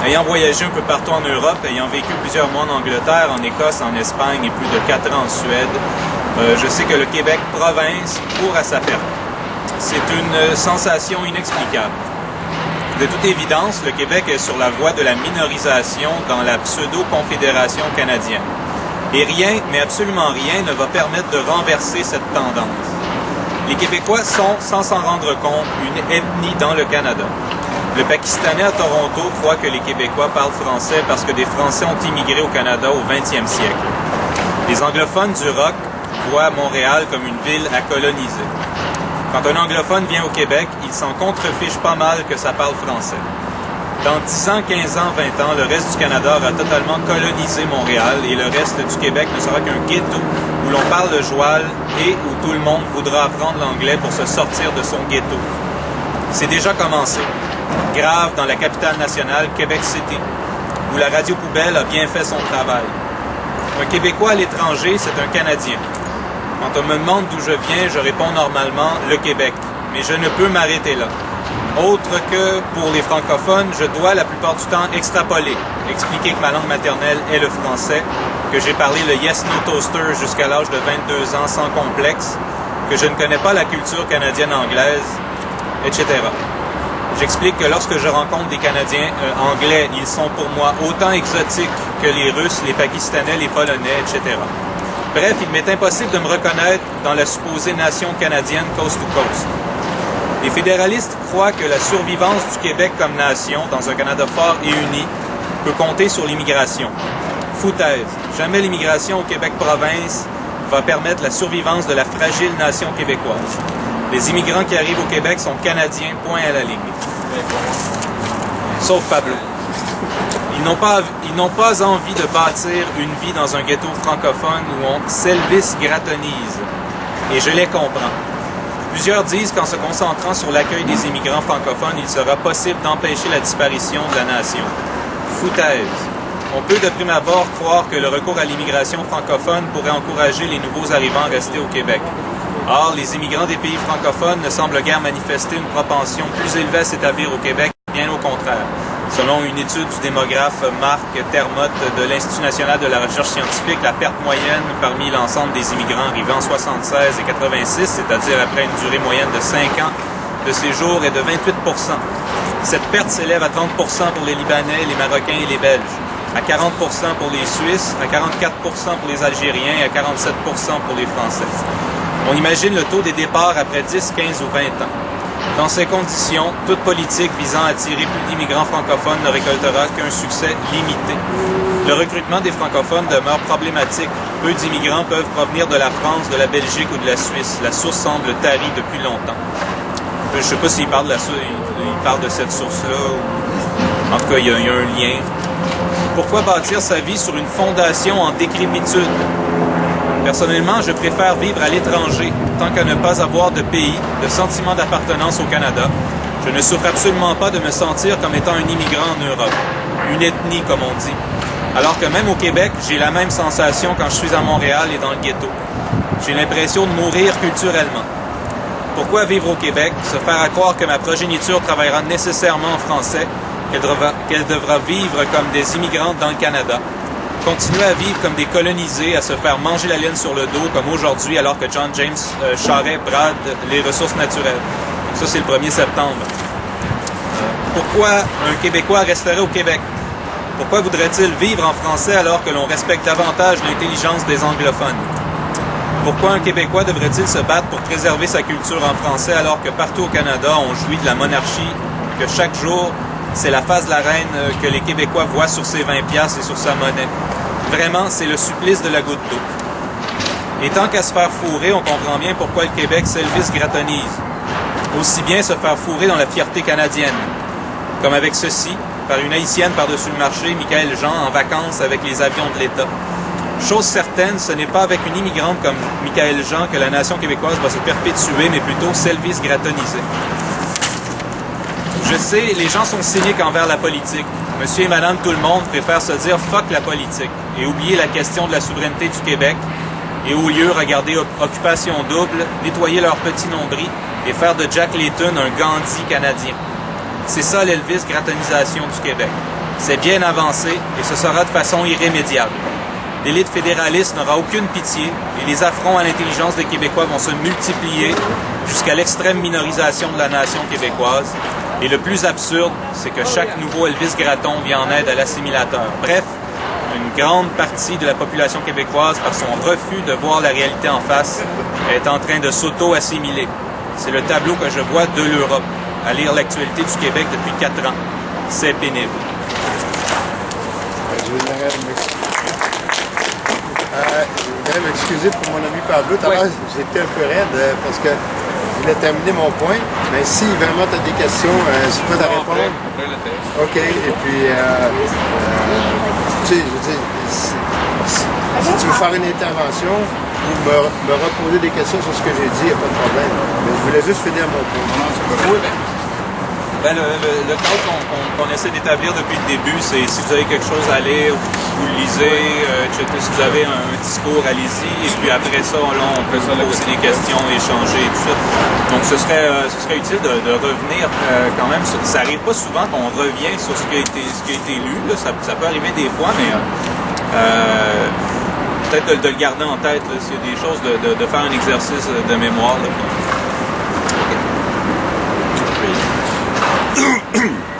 A: Ayant voyagé un peu partout en Europe, ayant vécu plusieurs mois en Angleterre, en Écosse, en Espagne et plus de 4 ans en Suède, je sais que le Québec province court à sa perte. C'est une sensation inexplicable. De toute évidence, le Québec est sur la voie de la minorisation dans la pseudo-confédération canadienne. Et rien, mais absolument rien, ne va permettre de renverser cette tendance. Les Québécois sont, sans s'en rendre compte, une ethnie dans le Canada. Le Pakistanais à Toronto croit que les Québécois parlent français parce que des Français ont immigré au Canada au 20e siècle. Les anglophones du Rock voient Montréal comme une ville à coloniser. Quand un anglophone vient au Québec, il s'en contrefiche pas mal que ça parle français. Dans 10 ans, 15 ans, 20 ans, le reste du Canada aura totalement colonisé Montréal et le reste du Québec ne sera qu'un ghetto où l'on parle le joual et où tout le monde voudra apprendre l'anglais pour se sortir de son ghetto. C'est déjà commencé. Grave dans la capitale nationale, Québec City, où la radio poubelle a bien fait son travail. Un Québécois à l'étranger, c'est un Canadien. Quand on me demande d'où je viens, je réponds normalement le Québec, mais je ne peux m'arrêter là. Autre que pour les francophones, je dois la plupart du temps extrapoler, expliquer que ma langue maternelle est le français, que j'ai parlé le Yes No Toaster jusqu'à l'âge de 22 ans sans complexe, que je ne connais pas la culture canadienne-anglaise, etc. J'explique que lorsque je rencontre des Canadiens anglais, ils sont pour moi autant exotiques que les Russes, les Pakistanais, les Polonais, etc. Bref, il m'est impossible de me reconnaître dans la supposée nation canadienne coast to coast. Les fédéralistes croient que la survivance du Québec comme nation, dans un Canada fort et uni, peut compter sur l'immigration. Foutaise. Jamais l'immigration au Québec-province va permettre la survivance de la fragile nation québécoise. Les immigrants qui arrivent au Québec sont canadiens, point à la ligne. Sauf Pablo. Ils n'ont pas envie de bâtir une vie dans un ghetto francophone où on s'Elvis gratonise. Et je les comprends. Plusieurs disent qu'en se concentrant sur l'accueil des immigrants francophones, il sera possible d'empêcher la disparition de la nation. Foutaise. On peut de prime abord croire que le recours à l'immigration francophone pourrait encourager les nouveaux arrivants à rester au Québec. Or, les immigrants des pays francophones ne semblent guère manifester une propension plus élevée à s'établir au Québec, bien au contraire. Selon une étude du démographe Marc Termotte de l'Institut national de la recherche scientifique, la perte moyenne parmi l'ensemble des immigrants arrivant en 76 et 86, c'est-à-dire après une durée moyenne de 5 ans de séjour, est de 28 %. Cette perte s'élève à 30 % pour les Libanais, les Marocains et les Belges, à 40 % pour les Suisses, à 44 % pour les Algériens et à 47 % pour les Français. On imagine le taux des départs après 10, 15 ou 20 ans. Dans ces conditions, toute politique visant à attirer plus d'immigrants francophones ne récoltera qu'un succès limité. Le recrutement des francophones demeure problématique. Peu d'immigrants peuvent provenir de la France, de la Belgique ou de la Suisse. La source semble tarie depuis longtemps. Je ne sais pas s'il parle de cette source-là. En tout cas, il y a un lien. Pourquoi bâtir sa vie sur une fondation en décrépitude? Personnellement, je préfère vivre à l'étranger, tant qu'à ne pas avoir de pays, de sentiment d'appartenance au Canada. Je ne souffre absolument pas de me sentir comme étant un immigrant en Europe, une ethnie comme on dit. Alors que même au Québec, j'ai la même sensation quand je suis à Montréal et dans le ghetto. J'ai l'impression de mourir culturellement. Pourquoi vivre au Québec? Se faire à croire que ma progéniture travaillera nécessairement en français, qu'elle devra vivre comme des immigrantes dans le Canada. Continuer à vivre comme des colonisés, à se faire manger la laine sur le dos comme aujourd'hui alors que John James Charest brade les ressources naturelles. Donc ça, c'est le 1er septembre. Pourquoi un Québécois resterait au Québec? Pourquoi voudrait-il vivre en français alors que l'on respecte davantage l'intelligence des anglophones? Pourquoi un Québécois devrait-il se battre pour préserver sa culture en français alors que partout au Canada, on jouit de la monarchie, que chaque jour, c'est la face de la reine que les Québécois voient sur ses 20$ et sur sa monnaie? Vraiment, c'est le supplice de la goutte d'eau. Et tant qu'à se faire fourrer, on comprend bien pourquoi le Québec s'Elvis gratonise. Aussi bien se faire fourrer dans la fierté canadienne. Comme avec ceci, par une Haïtienne par-dessus le marché, Michaël Jean, en vacances avec les avions de l'État. Chose certaine, ce n'est pas avec une immigrante comme Michaël Jean que la nation québécoise va se perpétuer, mais plutôt s'Elvis gratoniser. Je sais, les gens sont cyniques envers la politique. Monsieur et madame tout le monde préfèrent se dire « fuck la politique » et oublier la question de la souveraineté du Québec et au lieu regarder Occupation Double, nettoyer leur petit nombril et faire de Jack Layton un Gandhi canadien. C'est ça l'Elvis gratonisation du Québec. C'est bien avancé et ce sera de façon irrémédiable. L'élite fédéraliste n'aura aucune pitié et les affronts à l'intelligence des Québécois vont se multiplier jusqu'à l'extrême minorisation de la nation québécoise. Et le plus absurde, c'est que chaque nouveau Elvis Graton vient en aide à l'assimilateur. Bref, une grande partie de la population québécoise, par son refus de voir la réalité en face, est en train de s'auto-assimiler. C'est le tableau que je vois de l'Europe. À lire l'actualité du Québec depuis 4 ans. C'est pénible.
B: Je voudrais m'excuser pour mon ami Pablo. Tout à l'heure, j'étais un peu raide parce que je voulais terminer mon point. Mais si vraiment tu as des questions, je peux te répondre. OK. Et puis, tu sais, je veux dire, si tu veux faire une intervention ou me reposer des questions sur ce que j'ai dit, il n'y a pas de problème. Mais je voulais juste finir mon point.
A: Ben, le cadre qu'on essaie d'établir depuis le début, c'est si vous avez quelque chose à lire, vous le lisez, si vous avez un discours, allez-y, et puis après ça, là, on peut poser des questions, échanger, et tout ça. Donc ce serait utile de revenir quand même, ça arrive pas souvent qu'on revient sur ce qui a été lu, là. Ça peut arriver des fois, mais peut-être de le garder en tête, s'il y a des choses, de faire un exercice de mémoire. Là,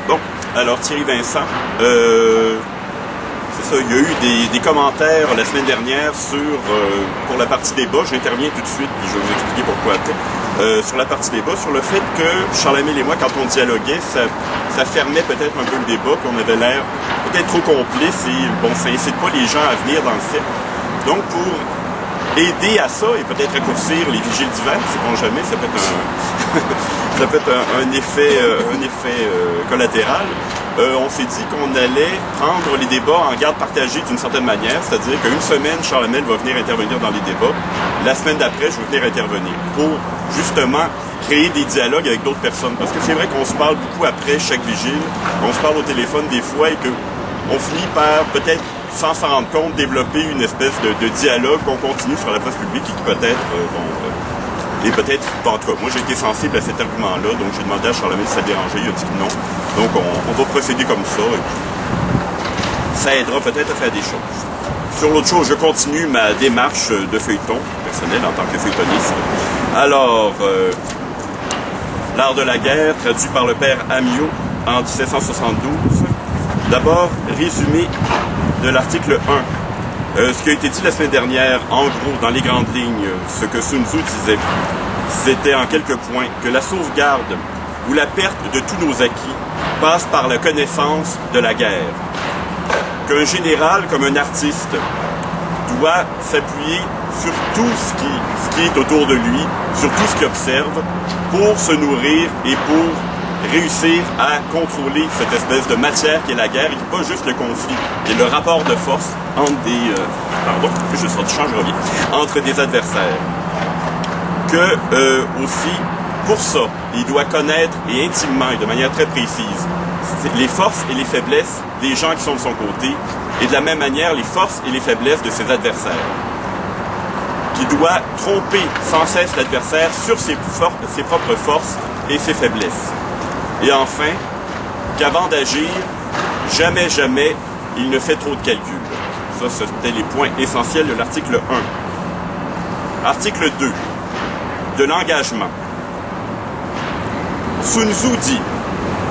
D: Bon, alors Thierry Vincent, c'est ça, il y a eu des commentaires la semaine dernière pour la partie débat, j'interviens tout de suite, puis je vais vous expliquer pourquoi après, sur la partie débat, sur le fait que Charles-Émile et moi, quand on dialoguait, ça fermait peut-être un peu le débat, puis on avait l'air peut-être trop complice, et bon, ça incite pas les gens à venir dans le fait. Donc pour aider à ça et peut-être raccourcir les vigiles d'hiver, sait-on jamais, ça peut être un effet collatéral. on s'est dit qu'on allait prendre les débats en garde partagée d'une certaine manière, c'est-à-dire qu'une semaine, Charles Hamel va venir intervenir dans les débats, la semaine d'après, je vais venir intervenir pour justement créer des dialogues avec d'autres personnes. Parce que c'est vrai qu'on se parle beaucoup après chaque vigile, on se parle au téléphone des fois et qu'on finit par, peut-être sans s'en rendre compte, développer une espèce de dialogue qu'on continue sur la place publique et qui peut-être, et peut-être, en tout cas, moi j'ai été sensible à cet argument-là, donc j'ai demandé à Charles Hamel si ça dérangeait, il a dit que non. Donc on va procéder comme ça, et puis ça aidera peut-être à faire des choses. Sur l'autre chose, je continue ma démarche de feuilleton personnel en tant que feuilletoniste. Alors, L'art de la guerre, traduit par le père Amiot en 1772. D'abord, résumé de l'article 1. Ce qui a été dit la semaine dernière, en gros, dans les grandes lignes, ce que Sun Tzu disait, c'était en quelques points que la sauvegarde ou la perte de tous nos acquis passe par la connaissance de la guerre. Qu'un général, comme un artiste, doit s'appuyer sur tout ce qui est autour de lui, sur tout ce qu'il observe, pour se nourrir et pour réussir à contrôler cette espèce de matière qui est la guerre et qui n'est pas juste le conflit, et le rapport de force entre des... entre des adversaires. Que aussi, pour ça, il doit connaître et intimement et de manière très précise les forces et les faiblesses des gens qui sont de son côté, et de la même manière les forces et les faiblesses de ses adversaires. Qui doit tromper sans cesse l'adversaire sur ses propres forces et ses faiblesses. Et enfin, qu'avant d'agir, jamais, il ne fait trop de calculs. Ça, c'était les points essentiels de l'article 1. Article 2. De l'engagement. Sun Tzu dit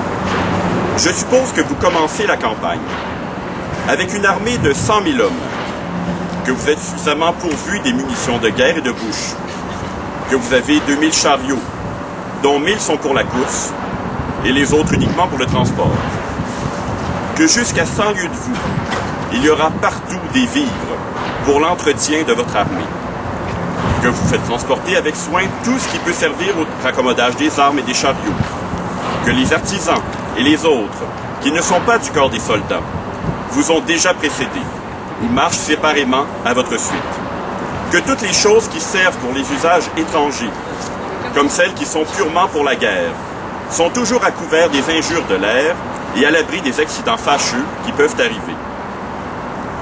D: « Je suppose que vous commencez la campagne avec une armée de 100 000 hommes, que vous êtes suffisamment pourvus des munitions de guerre et de bouche, que vous avez 2000 chariots, dont 1000 sont pour la course, et les autres uniquement pour le transport. Que jusqu'à 100 lieues de vous, il y aura partout des vivres pour l'entretien de votre armée. Que vous faites transporter avec soin tout ce qui peut servir au raccommodage des armes et des chariots. Que les artisans et les autres, qui ne sont pas du corps des soldats, vous ont déjà précédé ou marchent séparément à votre suite. Que toutes les choses qui servent pour les usages étrangers, comme celles qui sont purement pour la guerre, sont toujours à couvert des injures de l'air et à l'abri des accidents fâcheux qui peuvent arriver.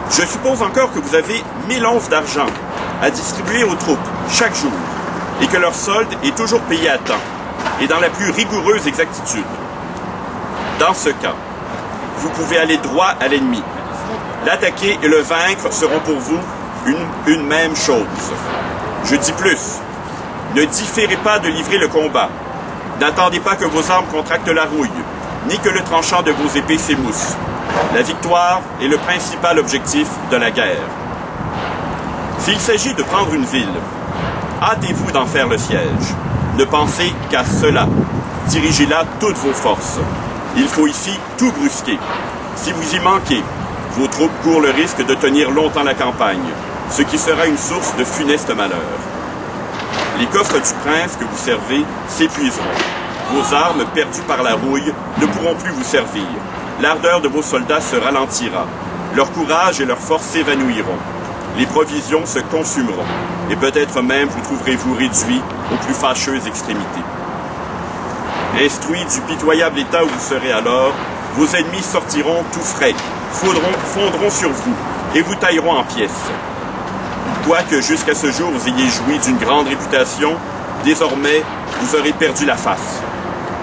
D: Je suppose encore que vous avez 1000 onces d'argent à distribuer aux troupes chaque jour et que leur solde est toujours payé à temps et dans la plus rigoureuse exactitude. Dans ce cas, vous pouvez aller droit à l'ennemi. L'attaquer et le vaincre seront pour vous une même chose. Je dis plus, ne différez pas de livrer le combat. N'attendez pas que vos armes contractent la rouille, ni que le tranchant de vos épées s'émousse. La victoire est le principal objectif de la guerre. S'il s'agit de prendre une ville, hâtez-vous d'en faire le siège. Ne pensez qu'à cela. Dirigez là toutes vos forces. Il faut ici tout brusquer. Si vous y manquez, vos troupes courent le risque de tenir longtemps la campagne, ce qui sera une source de funeste malheur. Les coffres du prince que vous servez s'épuiseront. Vos armes, perdues par la rouille, ne pourront plus vous servir. L'ardeur de vos soldats se ralentira. Leur courage et leur force s'évanouiront. Les provisions se consumeront. Et peut-être même vous trouverez-vous réduits aux plus fâcheuses extrémités. Instruits du pitoyable état où vous serez alors, vos ennemis sortiront tout frais, fondront sur vous et vous tailleront en pièces. Quoique jusqu'à ce jour vous ayez joui d'une grande réputation, désormais vous aurez perdu la face.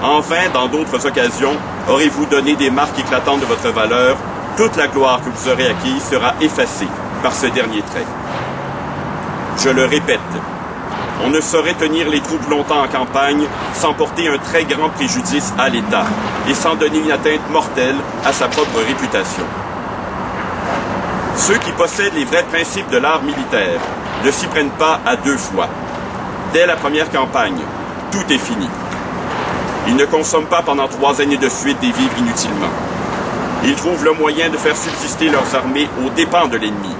D: En vain, dans d'autres occasions, aurez-vous donné des marques éclatantes de votre valeur, toute la gloire que vous aurez acquise sera effacée par ce dernier trait. Je le répète, on ne saurait tenir les troupes longtemps en campagne sans porter un très grand préjudice à l'État et sans donner une atteinte mortelle à sa propre réputation. Ceux qui possèdent les vrais principes de l'art militaire ne s'y prennent pas à deux fois. Dès la première campagne, tout est fini. Ils ne consomment pas pendant 3 années de suite des vivres inutilement. Ils trouvent le moyen de faire subsister leurs armées aux dépens de l'ennemi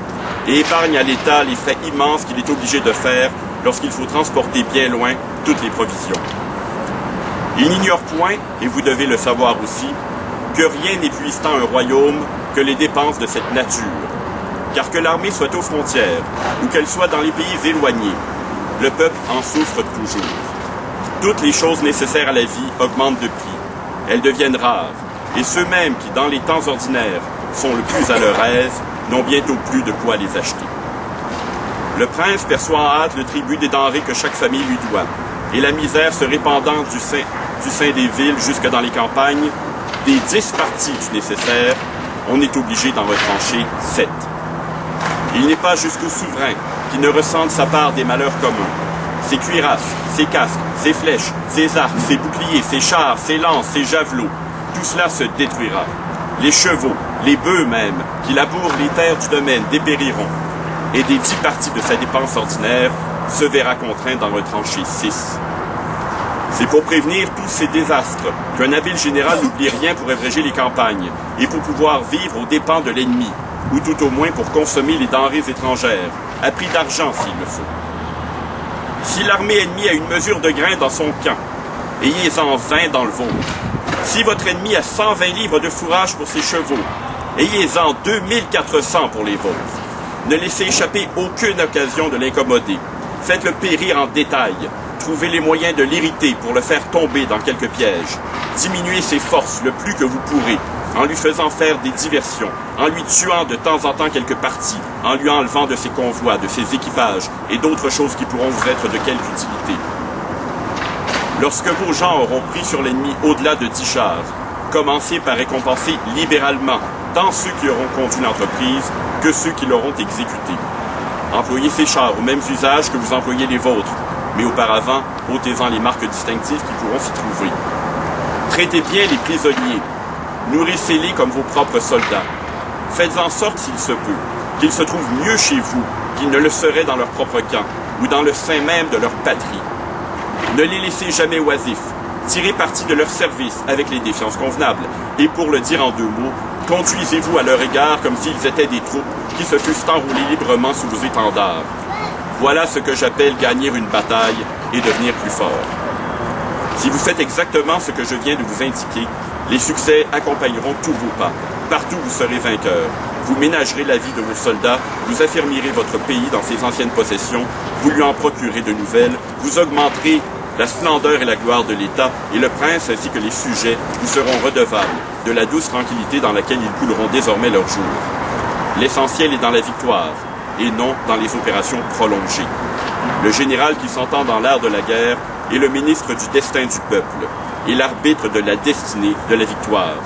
D: et épargnent à l'État les frais immenses qu'il est obligé de faire lorsqu'il faut transporter bien loin toutes les provisions. Ils n'ignorent point, et vous devez le savoir aussi, que rien n'épuise tant un royaume que les dépenses de cette nature. Car que l'armée soit aux frontières, ou qu'elle soit dans les pays éloignés, le peuple en souffre toujours. Toutes les choses nécessaires à la vie augmentent de prix. Elles deviennent rares, et ceux-mêmes qui, dans les temps ordinaires, sont le plus à leur aise, n'ont bientôt plus de quoi les acheter. Le prince perçoit en hâte le tribut des denrées que chaque famille lui doit, et la misère se répandant du sein des villes jusque dans les campagnes, des 10 parties du nécessaire, on est obligé d'en retrancher 7. Il n'est pas jusqu'au souverain qui ne ressente sa part des malheurs communs. Ses cuirasses, ses casques, ses flèches, ses arcs, ses boucliers, ses chars, ses lances, ses javelots, tout cela se détruira. Les chevaux, les bœufs même, qui labourent les terres du domaine, dépériront. Et des 10 parties de sa dépense ordinaire, se verra contraint d'en retrancher 6. C'est pour prévenir tous ces désastres qu'un habile général n'oublie rien pour abréger les campagnes et pour pouvoir vivre aux dépens de l'ennemi, ou tout au moins pour consommer les denrées étrangères, à prix d'argent s'il le faut. Si l'armée ennemie a une mesure de grain dans son camp, ayez-en 20 dans le vôtre. Si votre ennemi a 120 livres de fourrage pour ses chevaux, ayez-en 2400 pour les vôtres. Ne laissez échapper aucune occasion de l'incommoder. Faites-le périr en détail. Trouvez les moyens de l'irriter pour le faire tomber dans quelques pièges. Diminuez ses forces le plus que vous pourrez, en lui faisant faire des diversions, en lui tuant de temps en temps quelques parties, en lui enlevant de ses convois, de ses équipages et d'autres choses qui pourront vous être de quelque utilité. Lorsque vos gens auront pris sur l'ennemi au-delà de 10 chars, commencez par récompenser libéralement tant ceux qui auront conduit l'entreprise que ceux qui l'auront exécutée. Employez ces chars aux mêmes usages que vous employez les vôtres, mais auparavant, ôtez-en les marques distinctives qui pourront s'y trouver. Traitez bien les prisonniers. Nourrissez-les comme vos propres soldats. Faites en sorte, s'il se peut, qu'ils se trouvent mieux chez vous qu'ils ne le seraient dans leur propre camp ou dans le sein même de leur patrie. Ne les laissez jamais oisifs. Tirez parti de leur service avec les défiances convenables. Et pour le dire en 2 mots, conduisez-vous à leur égard comme s'ils étaient des troupes qui se fussent enroulées librement sous vos étendards. Voilà ce que j'appelle gagner une bataille et devenir plus fort. Si vous faites exactement ce que je viens de vous indiquer, les succès accompagneront tous vos pas. Partout vous serez vainqueurs. Vous ménagerez la vie de vos soldats, vous affermirez votre pays dans ses anciennes possessions, vous lui en procurez de nouvelles, vous augmenterez la splendeur et la gloire de l'État, et le prince ainsi que les sujets vous seront redevables de la douce tranquillité dans laquelle ils couleront désormais leurs jours. L'essentiel est dans la victoire, et non dans les opérations prolongées. Le général qui s'entend dans l'art de la guerre est le ministre du destin du peuple, et l'arbitre de la destinée de la victoire.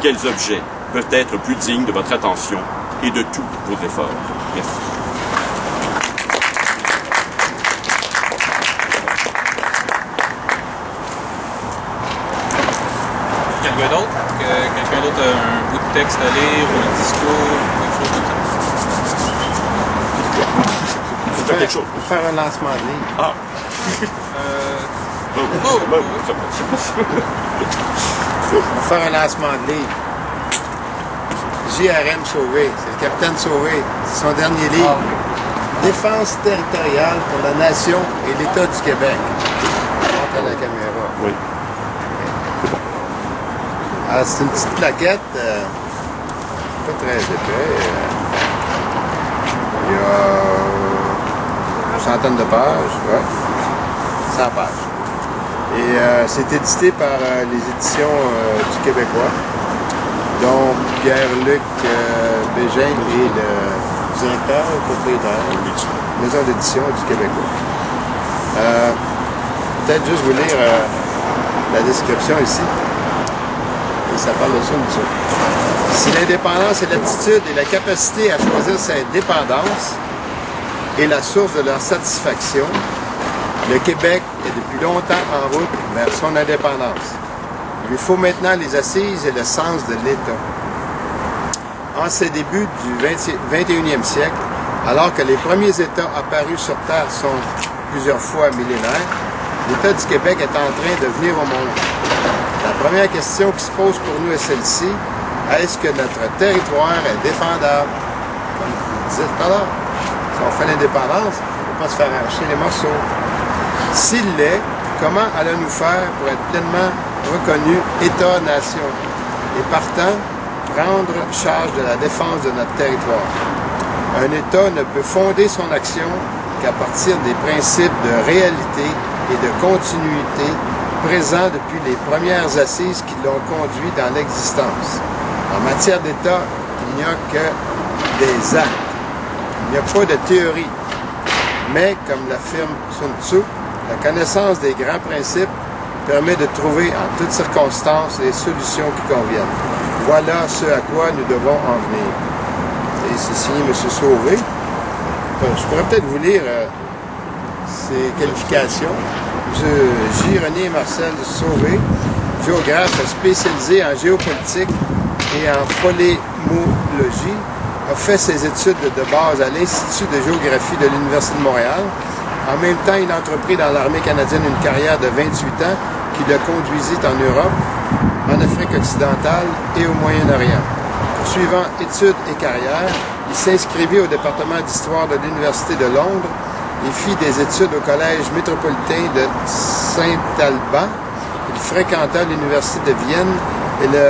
D: Quels objets peuvent être plus dignes de votre attention et de tous vos efforts? Merci.
A: Quelqu'un d'autre? Quelqu'un d'autre a un bout de texte à lire ou un discours, quelque chose comme ça?
D: Quelque chose.
B: Faire un lancement de livre.
D: Ah.
B: Faire un lancement de livre. JRM Sauvé, c'est le capitaine Sauvé, c'est son dernier livre. Défense territoriale pour la nation et l'État du Québec. Montre à la caméra.
D: Oui.
B: Alors, c'est une petite plaquette, pas très épais. Il y a une centaine de pages, ouais. 100 pages. Et c'est édité par les éditions du Québécois, dont Pierre-Luc Bégin est le directeur et propriétaire de la maison d'édition du Québécois. Peut-être juste vous lire la description ici. Et ça parle de ça ou de ça. Si l'indépendance et l'aptitude et la capacité à choisir sa dépendance est la source de leur satisfaction, le Québec est depuis longtemps en route vers son indépendance. Il lui faut maintenant les assises et le sens de l'État. En ces débuts du 21e siècle, alors que les premiers États apparus sur Terre sont plusieurs fois millénaires, l'État du Québec est en train de venir au monde. La première question qui se pose pour nous est celle-ci. Est-ce que notre territoire est défendable? Comme je vous le disais tout à l'heure, si on fait l'indépendance, on ne peut pas se faire arracher les morceaux. S'il l'est, comment allons-nous faire pour être pleinement reconnu État-nation? et partant, prendre charge de la défense de notre territoire. Un État ne peut fonder son action qu'à partir des principes de réalité et de continuité présents depuis les premières assises qui l'ont conduit dans l'existence. En matière d'État, il n'y a que des actes. Il n'y a pas de théorie. Mais, comme l'affirme Sun Tzu, la connaissance des grands principes permet de trouver en toutes circonstances les solutions qui conviennent. Voilà ce à quoi nous devons en venir. Et c'est signé M. Sauvé. Je pourrais peut-être vous lire ses qualifications. M. J. René Marcel Sauvé, géographe spécialisé en géopolitique et en polémologie, a fait ses études de base à l'Institut de géographie de l'Université de Montréal. En même temps, il a entrepris dans l'armée canadienne une carrière de 28 ans qui le conduisit en Europe, en Afrique occidentale et au Moyen-Orient. Poursuivant études et carrière, il s'inscrivit au département d'histoire de l'Université de Londres et fit des études au Collège métropolitain de Saint-Alban. Il fréquenta l'Université de Vienne et le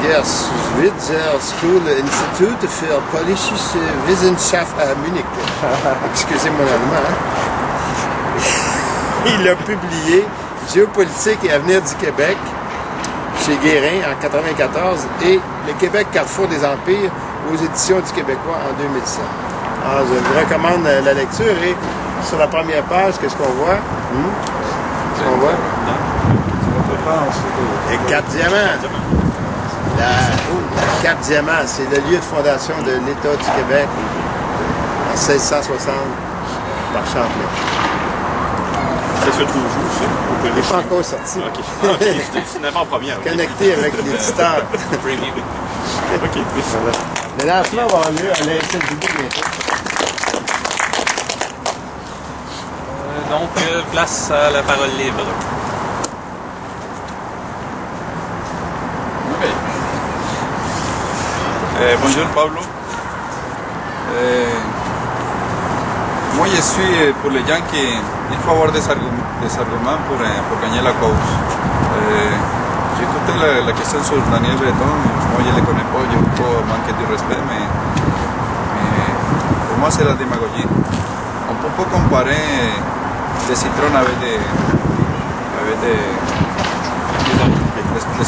B: Schweizer School Institute für Politische Wissenschaft à Munich. Excusez mon allemand. Hein? Il a publié Géopolitique et avenir du Québec chez Guérin en 1994 et Le Québec, carrefour des empires aux éditions du Québécois en 2007. Alors, je vous recommande la lecture et sur la première page, qu'est-ce qu'on voit? Qu'est-ce qu'on voit? Les 4 diamants. La 4 diamants, c'est le lieu de fondation de l'État du Québec en 1660 par Champlain.
D: Ça se trouve où, ça?
B: Il n'est pas encore sorti.
D: OK. C'est une avant-première.
B: Connecté avec l'éditeur.
D: OK.
B: Voilà. Le lancement va avoir lieu à l'Institut du Bourg bientôt.
A: Donc, place à la parole libre.
E: Bonjour Pablo. Moi je suis pour les gens qui il faut avoir des arguments pour gagner la cause. J'ai écouté la question sur Daniel Breton, moi je ne le connais pas, je peux manquer de respect, mais pour moi c'est la démagogie. On peut pas comparer des citrons avec des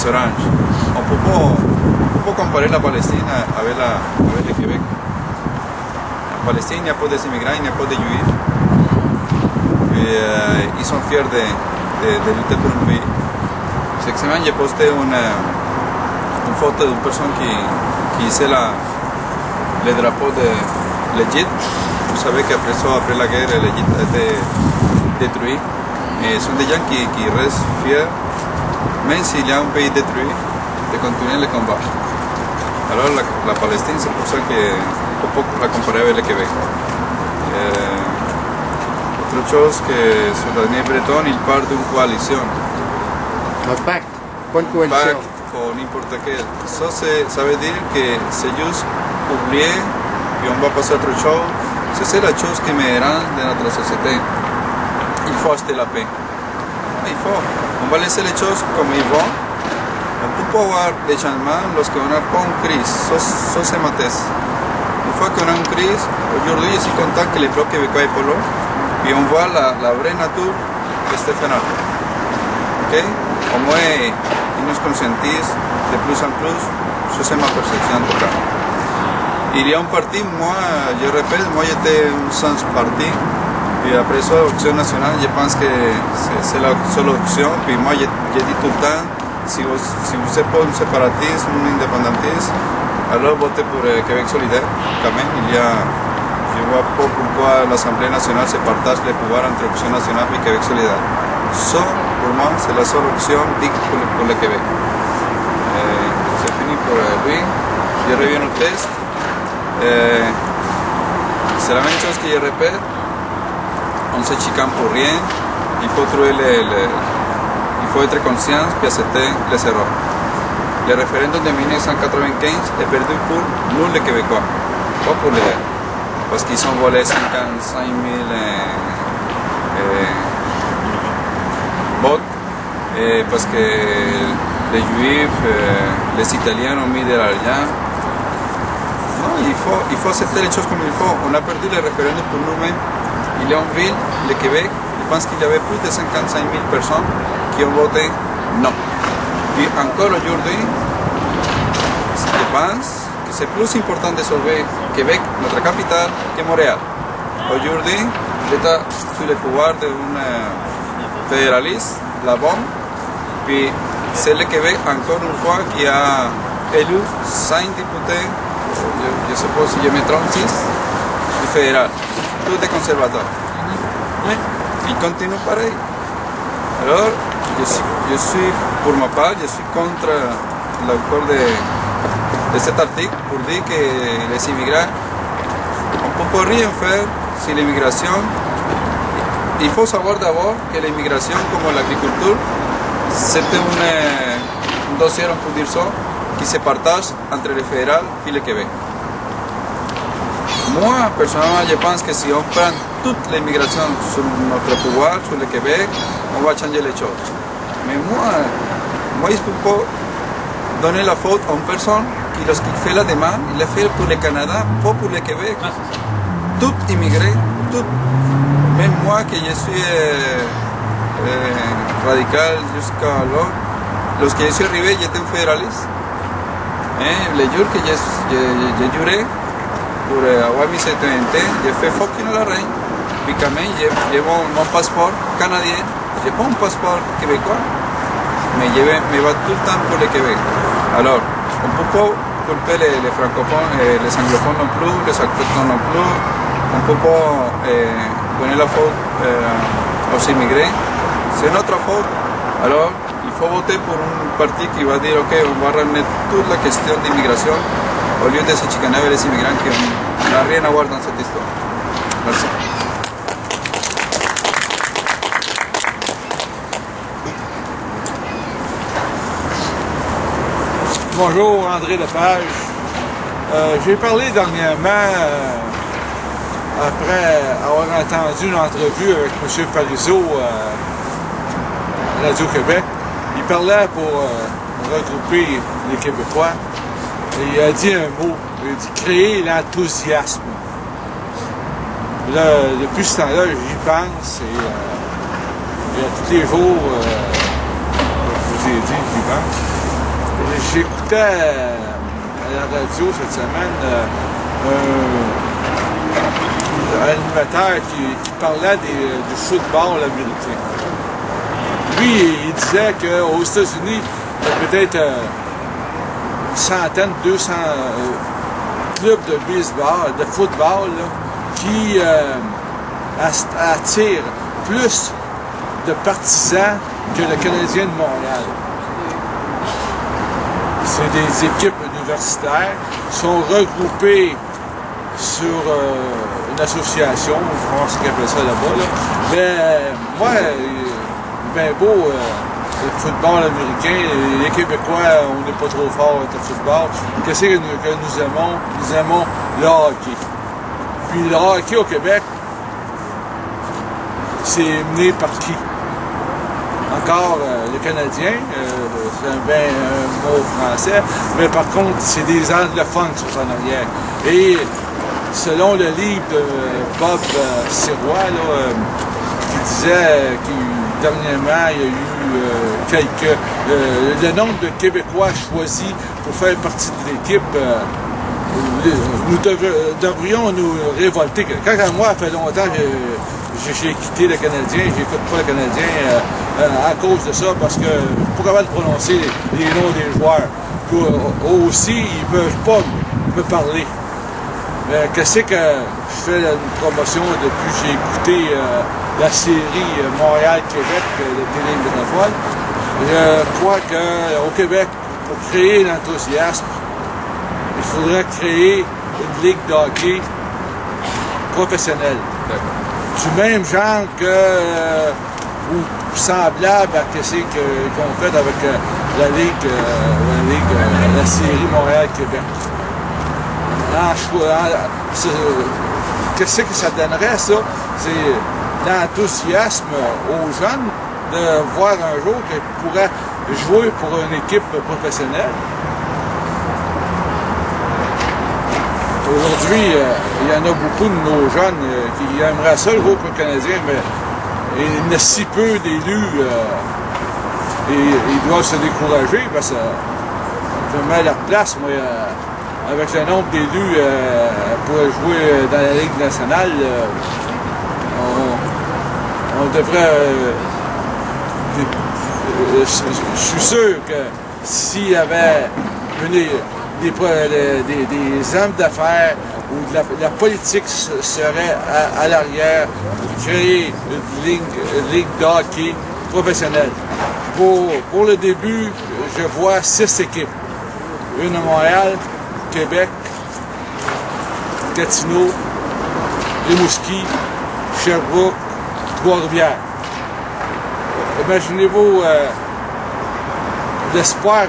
E: oranges. On peut pas comparer la Palestine avec le Québec. En Palestine, il n'y a pas d'immigrants, il n'y a pas de juifs. Et ils sont fiers de lutter pour un pays. Cette semaine, j'ai posté une photo d'une personne qui hissait le drapeau de l'Égypte. Vous savez qu'après la guerre, l'Égypte a été détruit. Et ce sont des gens qui restent fiers, même s'il y a un pays détruit, de continuer le combat. Alors la Palestine, c'est pour ça qu'on ne peut pas la comparer avec le Québec. Autre chose que sur Daniel Breton, il parle d'une coalition.
B: Un pacte, pas une coalition.
E: Pacte ou n'importe quel. Ça veut dire que c'est juste oublier et on va passer à autre chose. C'est la chose qui me rend de notre société. Il faut acheter la paix. Il faut. On va laisser les choses comme ils vont. On peut pas avoir des changements lorsqu'on n'a pas une crise. Ça c'est ma thèse. Une fois qu'on a une crise, aujourd'hui je suis content que les blocs québécois est polo, et on voit la vraie nature de ce phénomène. Okay? Au moins, ils nous conscientisent de plus en plus. Ça c'est ma perception en tout cas. Il y a un parti, moi, je répète, moi j'étais sans parti. Et après ça, Option nationale, je pense que c'est la seule option. Puis moi, j'ai dit tout le temps, si vous n'êtes pas un séparatiste, un indépendantiste, alors votez pour Québec solidaire. Quand même, je ne vois pas pourquoi l'Assemblée nationale se partage les pouvoirs entre Option nationale et Québec solidaire. Ça, pour moi, c'est la seule option digne pour le Québec. C'est fini pour lui. Je reviens au test. C'est la même chose que je répète. On ne se chicane pour rien, il faut trouver il faut être conscient et accepter les erreurs. Le référendum de 1995 est perdu pour nous les Québécois, pas pour les parce qu'ils ont volé 55 000 votes, et parce que les Juifs, les Italiens ont mis de l'argent. Non, il faut accepter les choses comme il faut. On a perdu le référendum pour nous-mêmes. Il est en ville, le Québec, je pense qu'il y avait plus de 55 000 personnes qui ont voté non. Et encore aujourd'hui, je pense que c'est plus important de sauver Québec, notre capitale, que Montréal. Aujourd'hui, l'État sous le pouvoir d'un fédéraliste, la bombe, puis c'est le Québec, encore une fois, qui a élu 5 députés, je suppose si je me trompe, 6, du fédéral, tous des conservateurs. Il continue pareil. Alors, je suis, pour ma part, je suis contre l'auteur de cet article pour dire que les immigrants, on ne peut rien faire si l'immigration. Il faut savoir d'abord que l'immigration, comme l'agriculture, c'était un dossier, on peut dire ça, qui se partage entre le fédéral et le Québec. Moi, personnellement, je pense que si on prend toute l'immigration sur notre pouvoir, sur le Québec, on va changer les choses. Mais moi je ne peux pas donner la faute à une personne qui, lorsqu'il fait la demande, il l'a fait pour le Canada, pas pour le Québec. Tout immigré, tout. Même moi, que je suis radical jusqu'à là, lorsque je suis arrivé, j'étais un fédéraliste. Le jour que j'ai juré pour avoir mi citoyenneté, j'ai fait fucking à la reine. Puis quand même, j'ai mon passeport canadien, j'ai pas un passeport québécois, mais je me bats tout le temps pour le Québec. Alors, on ne peut pas culper les francophones, les anglophones non plus, les autochtones non plus, on ne peut pas donner la faute aux immigrés, c'est notre faute. Alors, il faut voter pour un parti qui va dire, ok, on va ramener toute la question d'immigration au lieu de se chicaner avec les immigrants qui n'ont rien à voir dans cette histoire. Merci.
C: Bonjour, André Lepage. J'ai parlé dernièrement, après avoir entendu une entrevue avec M. Parizeau à Radio-Québec. Il parlait pour regrouper les Québécois. Et il a dit un mot, il a dit créer l'enthousiasme. Là, depuis ce temps-là, j'y pense et tous les jours, je vous ai dit, j'y pense. J'écoutais à la radio cette semaine un animateur qui parlait du football américain. Lui, il disait qu'aux États-Unis, il y a peut-être une centaine, 200 clubs de baseball, de football, là, qui attirent plus de partisans que le Canadien de Montréal. C'est des équipes universitaires qui sont regroupées sur une association, je pense qu'ils appellent ça là-bas. Là. Mais moi, bien beau le football américain, les Québécois, on n'est pas trop forts avec le football. Qu'est-ce que nous aimons? Nous aimons le hockey. Puis le hockey au Québec, c'est mené par qui? Encore les Canadiens, c'est un mot français, mais par contre, c'est des anglophones qui sont en arrière. Et selon le livre de Bob Sirois, qui disait que dernièrement, il y a eu le nombre de Québécois choisis pour faire partie de l'équipe, nous devrions nous révolter. Quand moi, ça fait longtemps que j'ai quitté le Canadien, j'écoute pas le Canadien à cause de ça, parce que je suis pas capable de prononcer les noms des joueurs. Eux aussi, ils peuvent pas me parler. Qu'est-ce que je fais une promotion depuis que j'ai écouté la série Montréal-Québec de Télé Métropole. Je crois qu'au Québec, pour créer l'enthousiasme, il faudrait créer une ligue de hockey professionnelle. Du même genre ou semblable à ce qu'on fait avec la série Montréal-Québec. Qu'est-ce que ça donnerait, ça? C'est l'enthousiasme aux jeunes de voir un jour qu'ils pourraient jouer pour une équipe professionnelle. Aujourd'hui, il y en a beaucoup de nos jeunes qui aimeraient ça jouer pour le Canadien, mais il y a si peu d'élus et ils doivent se décourager parce que je mets à leur place, moi, avec le nombre d'élus pour jouer dans la Ligue nationale, on devrait... je suis sûr que s'il y avait des hommes d'affaires ou de la politique serait à l'arrière pour créer une ligue de hockey professionnelle. Pour le début, je vois 6 équipes. Une à Montréal, Québec, Gatineau, Rimouski, Sherbrooke, Trois-Rivières. Imaginez-vous l'espoir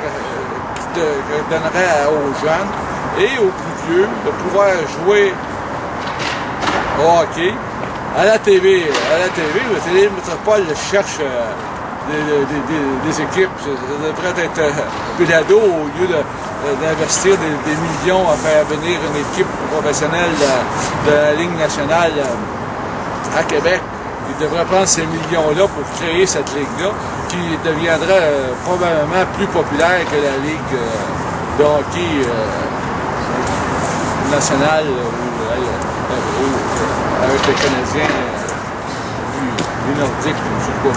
C: que je donnerais aux jeunes et aux plus vieux de pouvoir jouer au hockey à la TV. Le Télémétropole cherche des équipes. Ça devrait être pédado au lieu d'investir des millions à faire venir une équipe professionnelle de la Ligue nationale à Québec. Il devrait prendre ces millions-là pour créer cette ligue-là, qui deviendrait probablement plus populaire que la ligue de hockey nationale avec les Canadiens du Nordique, je sais pas.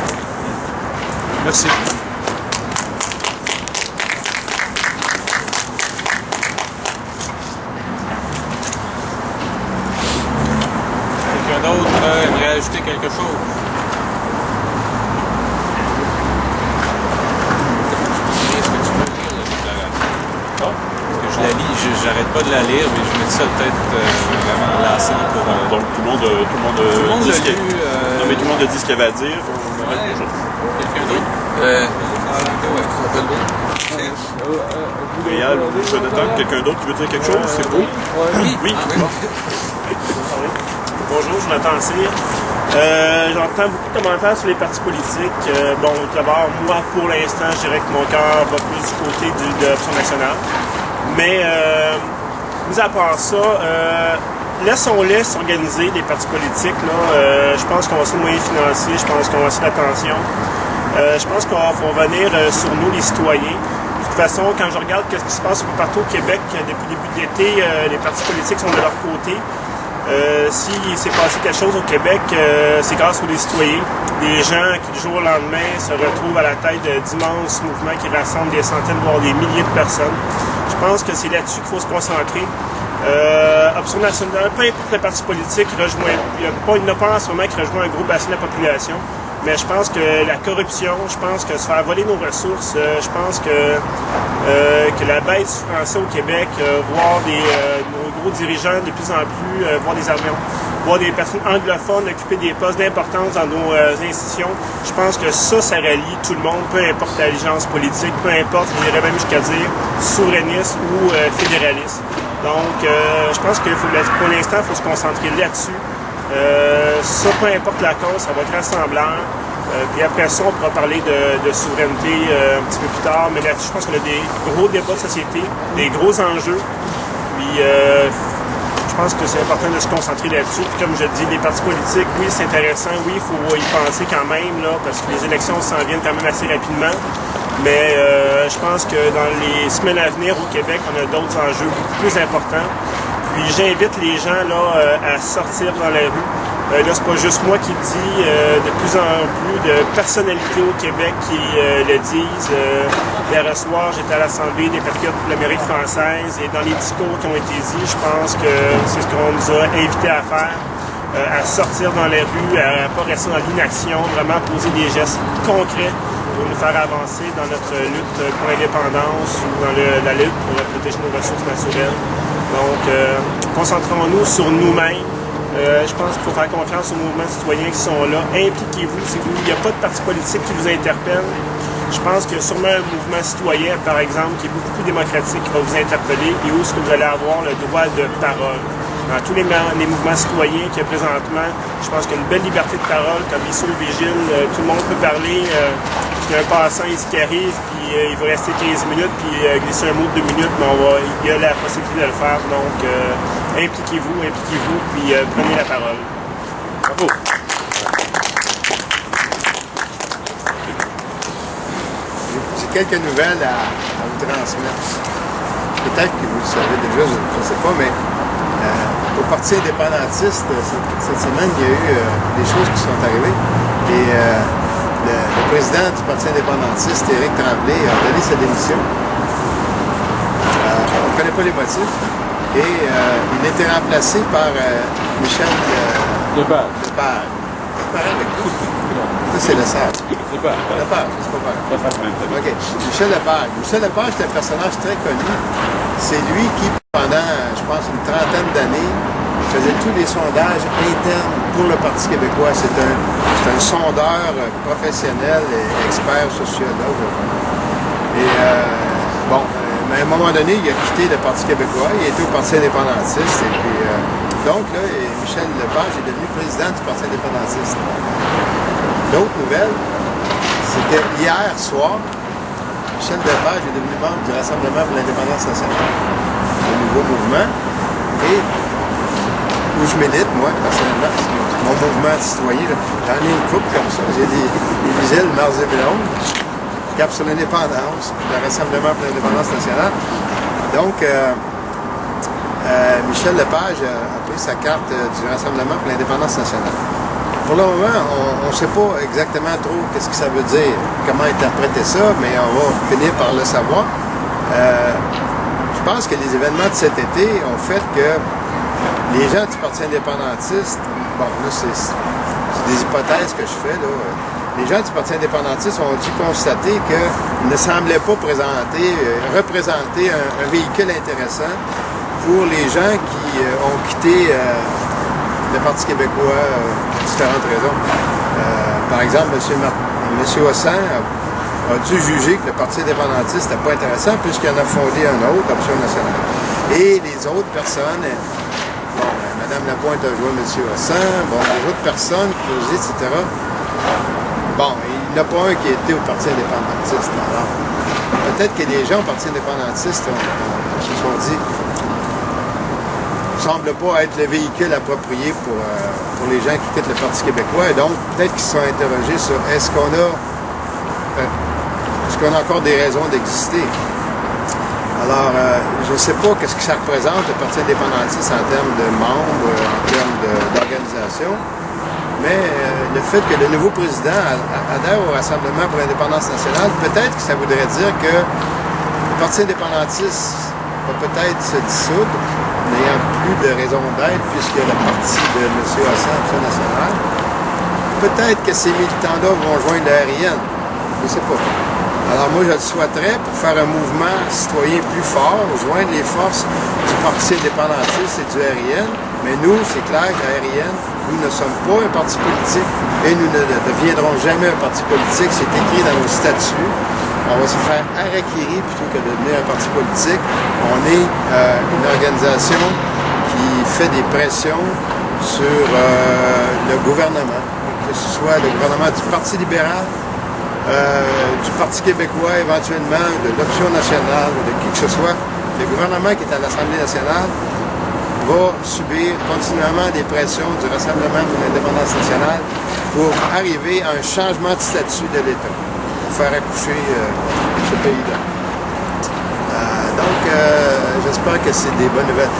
C: Merci.
A: Quelqu'un d'autre aimerait ajouter quelque chose? Est-ce que tu peux lire la déclaration? Non. Parce que je la lis, j'arrête pas de la lire, mais je me dis ça peut-être vraiment lassant pour...
D: Donc tout le monde
A: l'a
D: dit ce qu'il
A: lu.
D: Non, mais tout le monde a dit ce qu'il avait à dire.
A: Quelqu'un d'autre?
D: Réal, Jonathan, quelqu'un d'autre qui veut dire quelque chose? C'est beau? Oui.
F: Bonjour, Jonathan Cyr. J'entends beaucoup de commentaires sur les partis politiques. Bon, d'abord, moi, pour l'instant, je dirais que mon cœur va plus du côté de l'option nationale. Mais, mis à part ça, laissons-les s'organiser, les partis politiques. Là. Je pense qu'on va essayer de moyens financiers, je pense qu'on va essayer d'attention. Je pense qu'on va venir sur nous, les citoyens. De toute façon, quand je regarde ce qui se passe partout au Québec, depuis le début de l'été, les partis politiques sont de leur côté. S'il s'est passé quelque chose au Québec, c'est grâce aux citoyens, des gens qui du jour au lendemain se retrouvent à la tête d'immenses mouvements qui rassemblent des centaines, voire des milliers de personnes. Je pense que c'est là-dessus qu'il faut se concentrer. Option nationale, peu importe le parti politique, il n'y a pas en ce moment qui rejoint un gros bassin de la population. Mais je pense que la corruption, je pense que se faire voler nos ressources, je pense que la baisse du français au Québec, voir nos gros dirigeants de plus en plus, voir des personnes anglophones occuper des postes d'importance dans nos institutions, je pense que ça rallie tout le monde, peu importe l'allégeance politique, peu importe, je dirais même jusqu'à dire souverainiste ou fédéraliste. Donc, je pense que pour l'instant, il faut se concentrer là-dessus. Ça, peu importe la cause, ça va être rassembleur. Puis après ça, on pourra parler de souveraineté un petit peu plus tard. Mais là-dessus, je pense qu'on a des gros débats de société, des gros enjeux. Puis je pense que c'est important de se concentrer là-dessus. Puis comme je dis, les partis politiques, oui, c'est intéressant. Oui, il faut y penser quand même, là, parce que les élections s'en viennent quand même assez rapidement. Mais je pense que dans les semaines à venir au Québec, on a d'autres enjeux beaucoup plus importants. Puis j'invite les gens là, à sortir dans la rue. Là, c'est pas juste moi qui le dis, de plus en plus de personnalités au Québec qui le disent. Hier soir, j'étais à l'Assemblée des Patriotes de l'Amérique française et dans les discours qui ont été dits, je pense que c'est ce qu'on nous a invités à faire, à sortir dans les rues, à ne pas rester dans l'inaction, vraiment poser des gestes concrets pour nous faire avancer dans notre lutte pour l'indépendance ou dans la lutte pour protéger nos ressources naturelles. Donc, concentrons-nous sur nous-mêmes. Je pense qu'il faut faire confiance aux mouvements citoyens qui sont là. Impliquez-vous, il n'y a pas de parti politique qui vous interpelle. Je pense qu'il y a sûrement un mouvement citoyen, par exemple, qui est beaucoup plus démocratique, qui va vous interpeller et où est-ce que vous allez avoir le droit de parole. Dans tous les mouvements citoyens qu'il y a présentement, je pense qu'il y a une belle liberté de parole, comme ici au Vigile, tout le monde peut parler. il y a un passant ici qui arrive, puis il va rester 15 minutes, puis glisser un mot de 2 minutes, mais il y a la possibilité de le faire. Donc, impliquez-vous, puis prenez la parole.
D: Bravo!
B: J'ai quelques nouvelles à vous transmettre. Peut-être que vous le savez déjà, je ne sais pas, mais au Parti indépendantiste, cette semaine, il y a eu des choses qui sont arrivées. Et le président du Parti indépendantiste, Éric Tremblay, a donné sa démission. On ne connaît pas les motifs. Et il a été remplacé par Michel
C: Lepage.
B: Lepage. Pareil avec vous. Ça, c'est le sage.
C: Lepage.
B: Lepage, c'est pas pareil. OK. Michel Lepage. Michel Lepage, c'est un personnage très connu. C'est lui qui, pendant, je pense, une trentaine d'années, faisait tous les sondages internes pour le Parti québécois. C'est un sondeur professionnel et expert sociologue. Et mais à un moment donné, il a quitté le Parti québécois, il a été au Parti indépendantiste. Et puis, donc, là, Michel Lepage est devenu président du Parti indépendantiste. L'autre nouvelle, c'est que hier soir, Michel Lepage est devenu membre du Rassemblement pour l'indépendance nationale, le nouveau mouvement, et où je milite, moi, personnellement, mon mouvement citoyen, j'en ai une couple comme ça, j'ai des vigiles Mars et Blonde, Cap sur l'indépendance, le Rassemblement pour l'indépendance nationale. Donc, Michel Lepage a pris sa carte du Rassemblement pour l'indépendance nationale. Pour le moment, on ne sait pas exactement trop qu'est-ce que ça veut dire, comment interpréter ça, mais on va finir par le savoir. Je pense que les événements de cet été ont fait que les gens du Parti indépendantiste, bon, là, c'est des hypothèses que je fais, là. Les gens du Parti indépendantiste ont dû constater qu'ils ne semblaient pas représenter un véhicule intéressant pour les gens qui ont quitté le Parti québécois pour différentes raisons. Par exemple, M. Hossan a dû juger que le Parti indépendantiste n'était pas intéressant puisqu'il en a fondé un autre, Option nationale. Et les autres personnes, Mme Lapointe a joué M. Hossan, les autres personnes, Cloutier, etc. Bon, il n'y en a pas un qui a été au Parti indépendantiste. Alors, peut-être que les gens au Parti indépendantiste se sont dit ne semble pas être le véhicule approprié pour les gens qui quittent le Parti québécois. Et donc, peut-être qu'ils se sont interrogés sur est-ce qu'on a encore des raisons d'exister. Alors, je ne sais pas qu'est-ce que ça représente, le Parti indépendantiste, en termes de membres, en termes d'organisation. Mais le fait que le nouveau président adhère au Rassemblement pour l'indépendance nationale, peut-être que ça voudrait dire que le Parti indépendantiste va peut-être se dissoudre, n'ayant plus de raison d'être, puisque le parti de M. Hossan, Option nationale, peut-être que ces militants-là vont joindre le RIN. Je ne sais pas. Alors moi, je le souhaiterais pour faire un mouvement citoyen plus fort, joindre les forces du Parti indépendantiste et du RIN. Mais nous, c'est clair que la RIN, nous ne sommes pas un parti politique et nous ne deviendrons jamais un parti politique. C'est écrit dans nos statuts. On va se faire harakiri plutôt que de devenir un parti politique. On est une organisation qui fait des pressions sur le gouvernement, que ce soit le gouvernement du Parti libéral, du Parti québécois éventuellement, de l'Option nationale, de qui que ce soit. Le gouvernement qui est à l'Assemblée nationale va subir continuellement des pressions du Rassemblement pour l'indépendance nationale pour arriver à un changement de statut de l'État, pour faire accoucher ce pays-là. Donc, j'espère que c'est des bonnes nouvelles.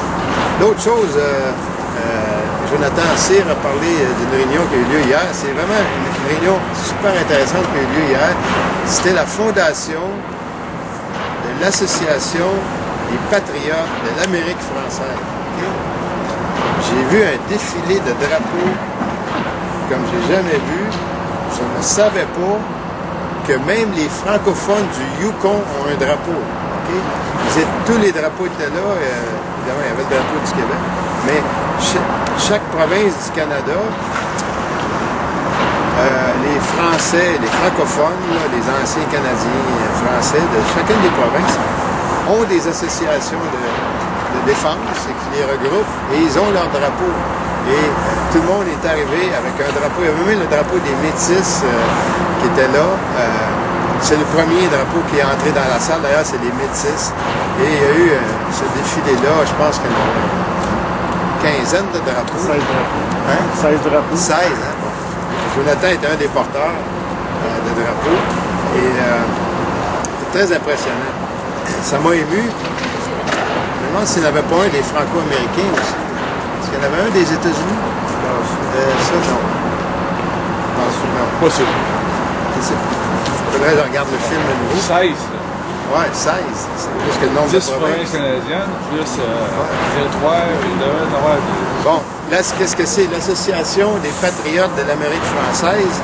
B: L'autre chose, Jonathan Cyr a parlé d'une réunion qui a eu lieu hier. C'est vraiment une réunion super intéressante qui a eu lieu hier. C'était la fondation de l'Association des patriotes de l'Amérique française. J'ai vu un défilé de drapeaux comme j'ai jamais vu. Je ne savais pas que même les francophones du Yukon ont un drapeau. Okay? Tous les drapeaux étaient là. Évidemment, il y avait le drapeau du Québec. Mais chaque province du Canada, les Français, les francophones, là, les anciens Canadiens français de chacune des provinces ont des associations de défense qui les regroupent et ils ont leur drapeau. Et tout le monde est arrivé avec un drapeau. Il y avait même le drapeau des Métis qui était là. C'est le premier drapeau qui est entré dans la salle. D'ailleurs, c'est les Métis. Et il y a eu ce défilé-là, je pense qu'il y en a une quinzaine de drapeaux.
F: 16 drapeaux.
B: Hein?
F: 16 drapeaux.
B: 16, hein? Bon. Jonathan était un des porteurs de drapeaux. Et c'est très impressionnant. Ça m'a ému. Je me demande s'il n'y en avait pas un des Franco-Américains aussi. Est-ce qu'il y en avait un des États-Unis? Ça, non. Non.
C: Pas sûr.
B: Je sais pas. Il faudrait que je regarde le film à nouveau.
C: 16.
B: Ouais, 16. C'est plus que le nombre
C: 10
B: de
C: provinces
B: provinces.
C: canadiennes, plus territoire, et là,
B: Bon, là, qu'est-ce que c'est? L'Association des patriotes de l'Amérique française.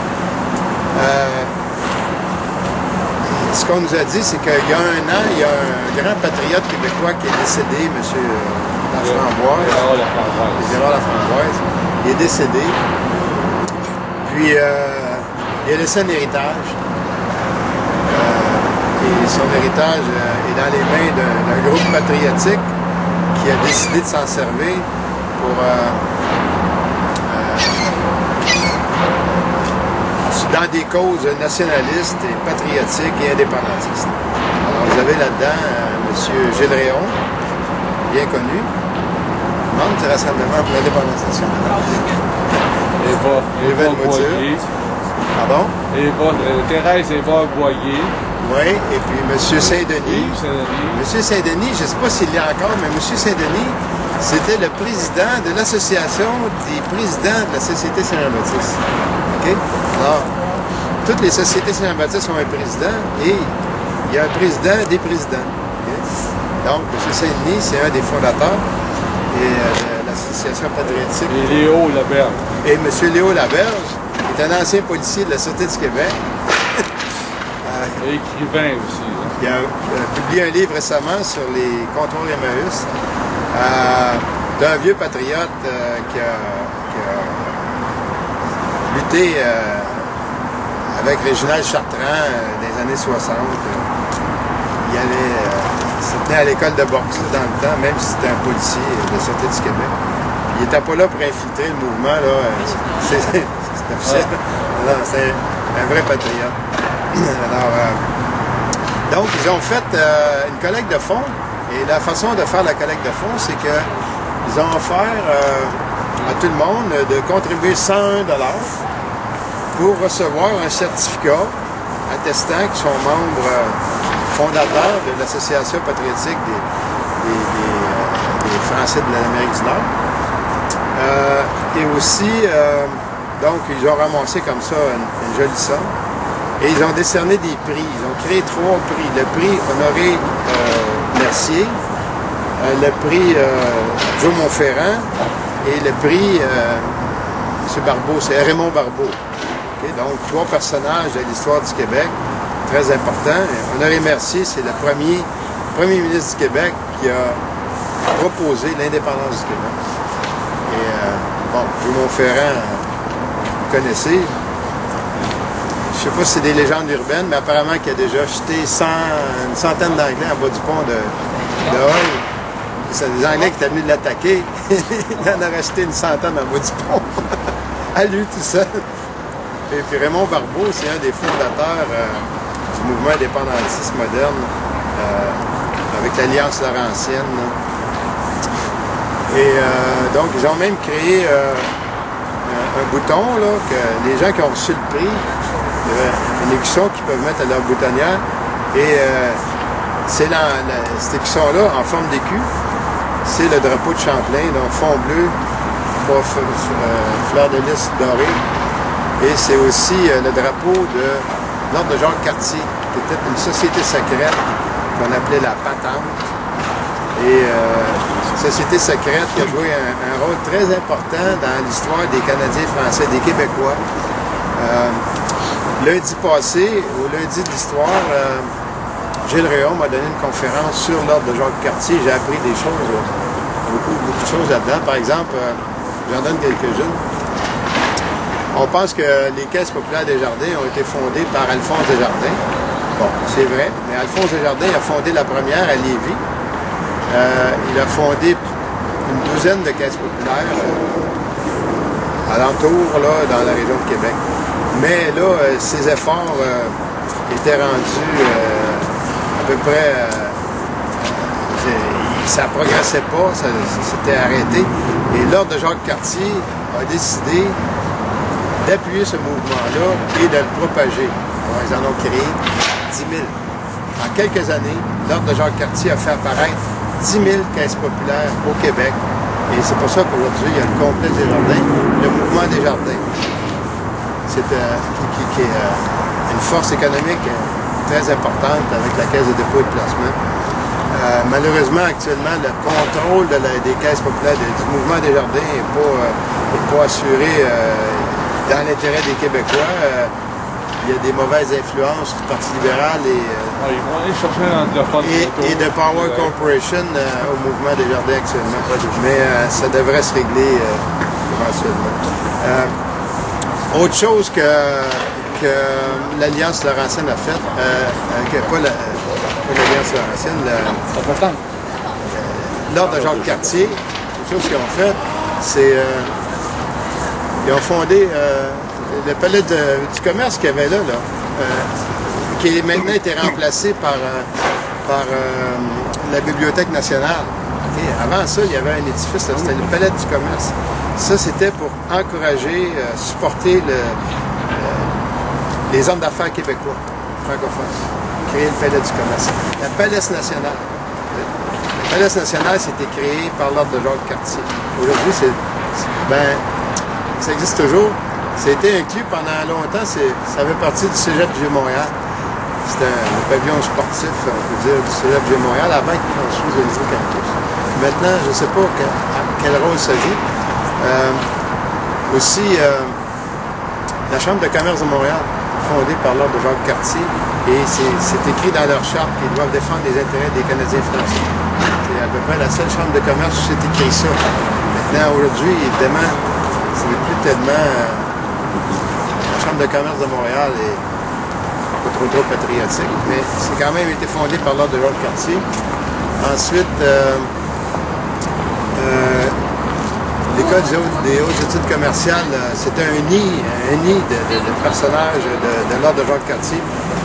B: Ce qu'on nous a dit, c'est qu'il y a un an, il y a un grand patriote québécois qui est décédé, M. Laframboise. Gérard Laframboise. Il est décédé. Puis, il a laissé un héritage. Et son héritage est dans les mains d'un groupe patriotique qui a décidé de s'en servir pour dans des causes nationalistes et patriotiques et indépendantistes. Alors, vous avez là-dedans M. Gilles Réon, bien connu, membre du Rassemblement pour l'indépendance nationale.
C: Eva Boyer.
B: Pardon?
C: Thérèse Eva Boyer.
B: Oui, et puis M. Saint-Denis. M. Saint-Denis, je ne sais pas s'il l'est encore, mais M. Saint-Denis, c'était le président de l'Association des présidents de la Société Saint-Jean-Baptiste. OK? Alors, toutes les sociétés Saint-Jean-Baptiste ont un président et il y a un président des présidents. Okay? Donc, M. Saint-Denis, c'est un des fondateurs de l'Association patriotique.
C: Et Léo Laberge.
B: Et M. Léo Laberge est un ancien policier de la Sûreté du Québec.
C: Et écrivain aussi.
B: Il a publié un livre récemment sur les comptoirs Emmaüs d'un vieux patriote qui a lutté avec Réginald Chartrand dans les années 60. Il se tenait à l'école de boxe dans le temps, même si c'était un policier de la Sûreté du Québec. Il n'était pas là pour infiltrer le mouvement, là. C'est officiel. Non, c'est un vrai patriote. Alors, donc, ils ont fait une collecte de fonds. Et la façon de faire la collecte de fonds, c'est qu'ils ont offert à tout le monde de contribuer 101 $ pour recevoir un certificat attestant qu'ils sont membres fondateurs de l'Association patriotique des Français de l'Amérique du Nord. Et aussi, donc, ils ont ramassé comme ça une jolie somme. Et ils ont décerné des prix. Ils ont créé 3 prix. Le prix Honoré Mercier, le prix Joe Monferrand et le prix M. Barbeau, c'est Raymond Barbeau. Okay? Donc, 3 personnages de l'histoire du Québec, très importants. Honoré Mercier, c'est le premier ministre du Québec qui a proposé l'indépendance du Québec. Et, bon, Joe Monferrand, vous connaissez. Je ne sais pas si c'est des légendes urbaines, mais apparemment qu'il a déjà jeté une centaine d'Anglais en bas du pont de Hull. C'est des Anglais qui étaient venus l'attaquer. Il en a racheté une centaine en bas du pont. À lui tout seul. Et puis Raymond Barbeau, c'est un des fondateurs du mouvement indépendantiste moderne avec l'Alliance Laurentienne. Et donc, ils ont même créé un bouton là, que les gens qui ont reçu le prix, il y avait une écusson qu'ils peuvent mettre à leur boutonnière. Et c'est cet écusson-là, en forme d'écu, c'est le drapeau de Champlain, donc fond bleu, 3 fleurs de lys dorées. Et c'est aussi le drapeau de l'Ordre de Jacques Cartier, qui était une société secrète qu'on appelait la Patente. Et société secrète qui a joué un rôle très important dans l'histoire des Canadiens français, des Québécois. Lundi passé, au lundi de l'histoire, Gilles Réon m'a donné une conférence sur l'Ordre de Jacques Cartier. J'ai appris des choses, beaucoup de choses là-dedans. Par exemple, j'en donne quelques-unes. On pense que les Caisses populaires des Jardins ont été fondées par Alphonse Desjardins. Bon, c'est vrai, mais Alphonse Desjardins a fondé la première à Lévis. Il a fondé une douzaine de caisses populaires alentour, là, dans la région de Québec. Mais là, ses efforts était rendu à peu près... ça ne progressait pas, ça s'était arrêté. Et l'Ordre de Jacques Cartier a décidé d'appuyer ce mouvement-là et de le propager. Alors, ils en ont créé 10 000. En quelques années, l'Ordre de Jacques Cartier a fait apparaître 10 000 caisses populaires au Québec. Et c'est pour ça qu'aujourd'hui, il y a le complexe des jardins, le mouvement des jardins. C'est qui est une force économique très importante avec la Caisse de dépôt et de placement. Malheureusement, actuellement, le contrôle des caisses populaires du mouvement des jardins n'est pas assuré dans l'intérêt des Québécois. Il y a des mauvaises influences du Parti libéral
C: Ils vont aller chercher un anglophone.
B: et de Power Corporation au mouvement des jardins actuellement. Mais ça devrait se régler éventuellement. Autre chose que l'Alliance Laurentienne a faite, pas l'Alliance Laurentienne, l'Ordre de Jacques Cartier, autre chose qu'ils ont fait, c'est ils ont fondé le palais du commerce qu'il y avait là, qui est maintenant été remplacé par la Bibliothèque nationale. Okay? Avant ça, il y avait un édifice, c'était le palais du commerce. Ça, c'était pour encourager, supporter les hommes d'affaires québécois, francophones, créer le palais du commerce. La Palais nationale. La Palais nationale, c'était créé par l'Ordre de Jacques Cartier. Aujourd'hui, ça existe toujours. Ça a été inclus pendant longtemps, ça fait partie du Cégep du Vieux-Montréal. C'était un pavillon sportif, on peut dire, du Cégep du Vieux-Montréal avant qu'il construise le nouveau campus. Maintenant, je ne sais pas quel rôle ça joue. Aussi, la Chambre de commerce de Montréal, fondée par l'Ordre de Jacques Cartier, et c'est écrit dans leur charte qu'ils doivent défendre les intérêts des Canadiens français. C'est à peu près la seule Chambre de commerce où c'est écrit ça. Maintenant, aujourd'hui, évidemment, ce n'est plus tellement... La Chambre de commerce de Montréal est pas trop patriotique, mais c'est quand même été fondé par l'Ordre de Jacques Cartier. Ensuite, l'École des hautes études commerciales, c'était un nid de personnages de l'Ordre de Jacques Cartier.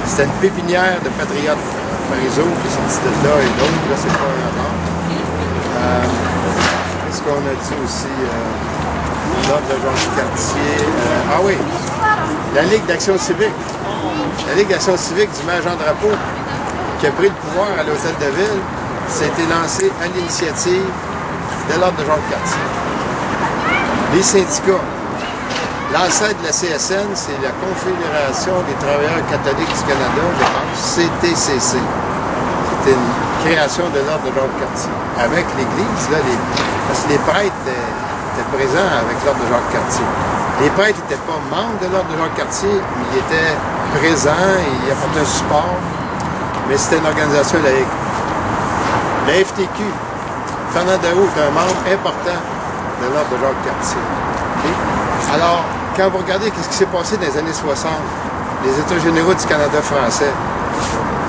B: C'était une pépinière de patriotes Parizeau qui sont sortis de là et d'autres, là c'est pas un hasard. Qu'est-ce qu'on a dit aussi? L'Ordre de Jacques Cartier. Ah oui, la Ligue d'action civique. La Ligue d'action civique du maire Jean Drapeau, qui a pris le pouvoir à l'Hôtel de Ville, ça a été lancé à l'initiative de l'Ordre de Jacques Cartier. Les syndicats. L'ancêtre de la CSN, c'est la Confédération des travailleurs catholiques du Canada, je pense, CTCC. C'était une création de l'Ordre de Jacques Cartier. Avec l'Église, là, parce que les prêtres étaient présents avec l'Ordre de Jacques Cartier. Les prêtres n'étaient pas membres de l'Ordre de Jacques Cartier, mais ils étaient présents et ils apportaient un support. Mais c'était une organisation laïque. La FTQ, Fernand Daoust est un membre important de l'Ordre de Jacques Cartier. Okay? Alors, quand vous regardez ce qui s'est passé dans les années 60, les États généraux du Canada français,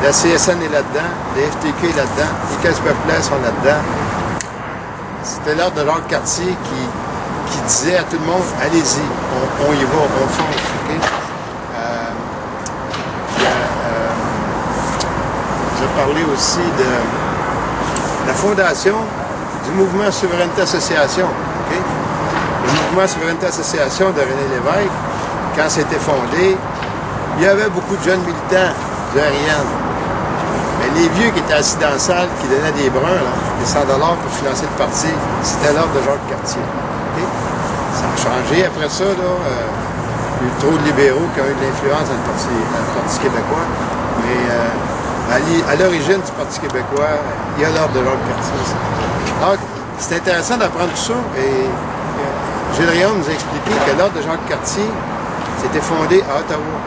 B: la CSN est là-dedans, la FTQ est là-dedans, les caisses populaires sont là-dedans. C'était l'Ordre de Jacques Cartier qui disait à tout le monde, allez-y, on y va, on fonce. Okay? Je vais parler aussi de la fondation du mouvement Souveraineté Association. Okay? Le mouvement Souveraineté Association de René Lévesque, quand c'était fondé, il y avait beaucoup de jeunes militants du RIN. Mais les vieux qui étaient assis dans la salle, qui donnaient des bruns, là, des 100 $ pour financer le parti, c'était l'Ordre de Jacques Cartier. Okay? Ça a changé après ça. Là, il y a eu trop de libéraux qui ont eu de l'influence dans le Parti québécois. Mais à l'origine du Parti québécois, il y a l'Ordre de Jacques Cartier. Donc, c'est intéressant d'apprendre tout ça. Et Gilles Rayaume nous a expliqué que l'Ordre de Jacques Cartier s'était fondé à Ottawa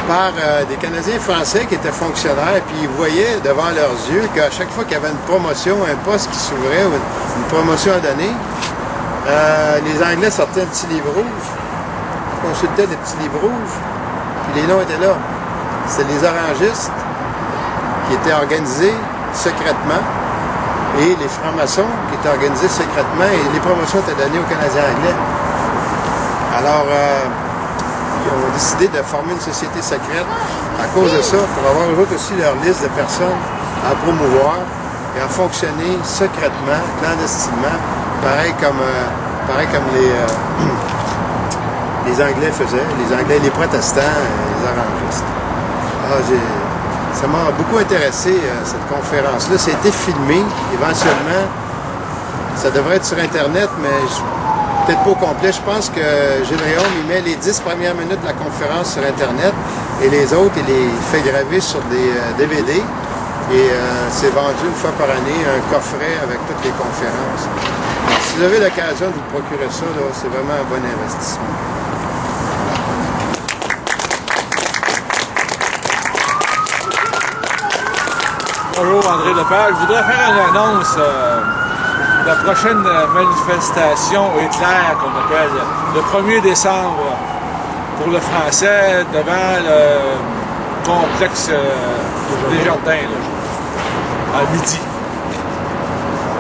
B: par des Canadiens français qui étaient fonctionnaires, puis ils voyaient devant leurs yeux qu'à chaque fois qu'il y avait une promotion, un poste qui s'ouvrait, ou une promotion à donner, les Anglais sortaient un petit livre rouge, consultaient des petits livres rouges, puis les noms étaient là. C'était les orangistes qui étaient organisés secrètement et les francs-maçons qui étaient organisés secrètement et les promotions étaient données aux Canadiens anglais. Alors, il ont décidé de former une société secrète à cause de ça, pour avoir eux autres aussi leur liste de personnes à promouvoir et à fonctionner secrètement, clandestinement, pareil comme les Anglais faisaient, les protestants, les orangistes. Alors, ça m'a beaucoup intéressé, cette conférence-là. Ça a été filmé, éventuellement. Ça devrait être sur Internet, mais peut-être pas au complet. Je pense que Généon, il met les 10 premières minutes de la conférence sur Internet et les autres, il les fait graver sur des DVD. Et c'est vendu une fois par année, un coffret avec toutes les conférences. Alors, si vous avez l'occasion de vous procurer ça, c'est vraiment un bon investissement.
C: Bonjour, André Lepage. Je voudrais faire une annonce. La prochaine manifestation Hitler, qu'on appelle le 1er décembre, pour le français, devant le complexe des Jardins, là, à midi.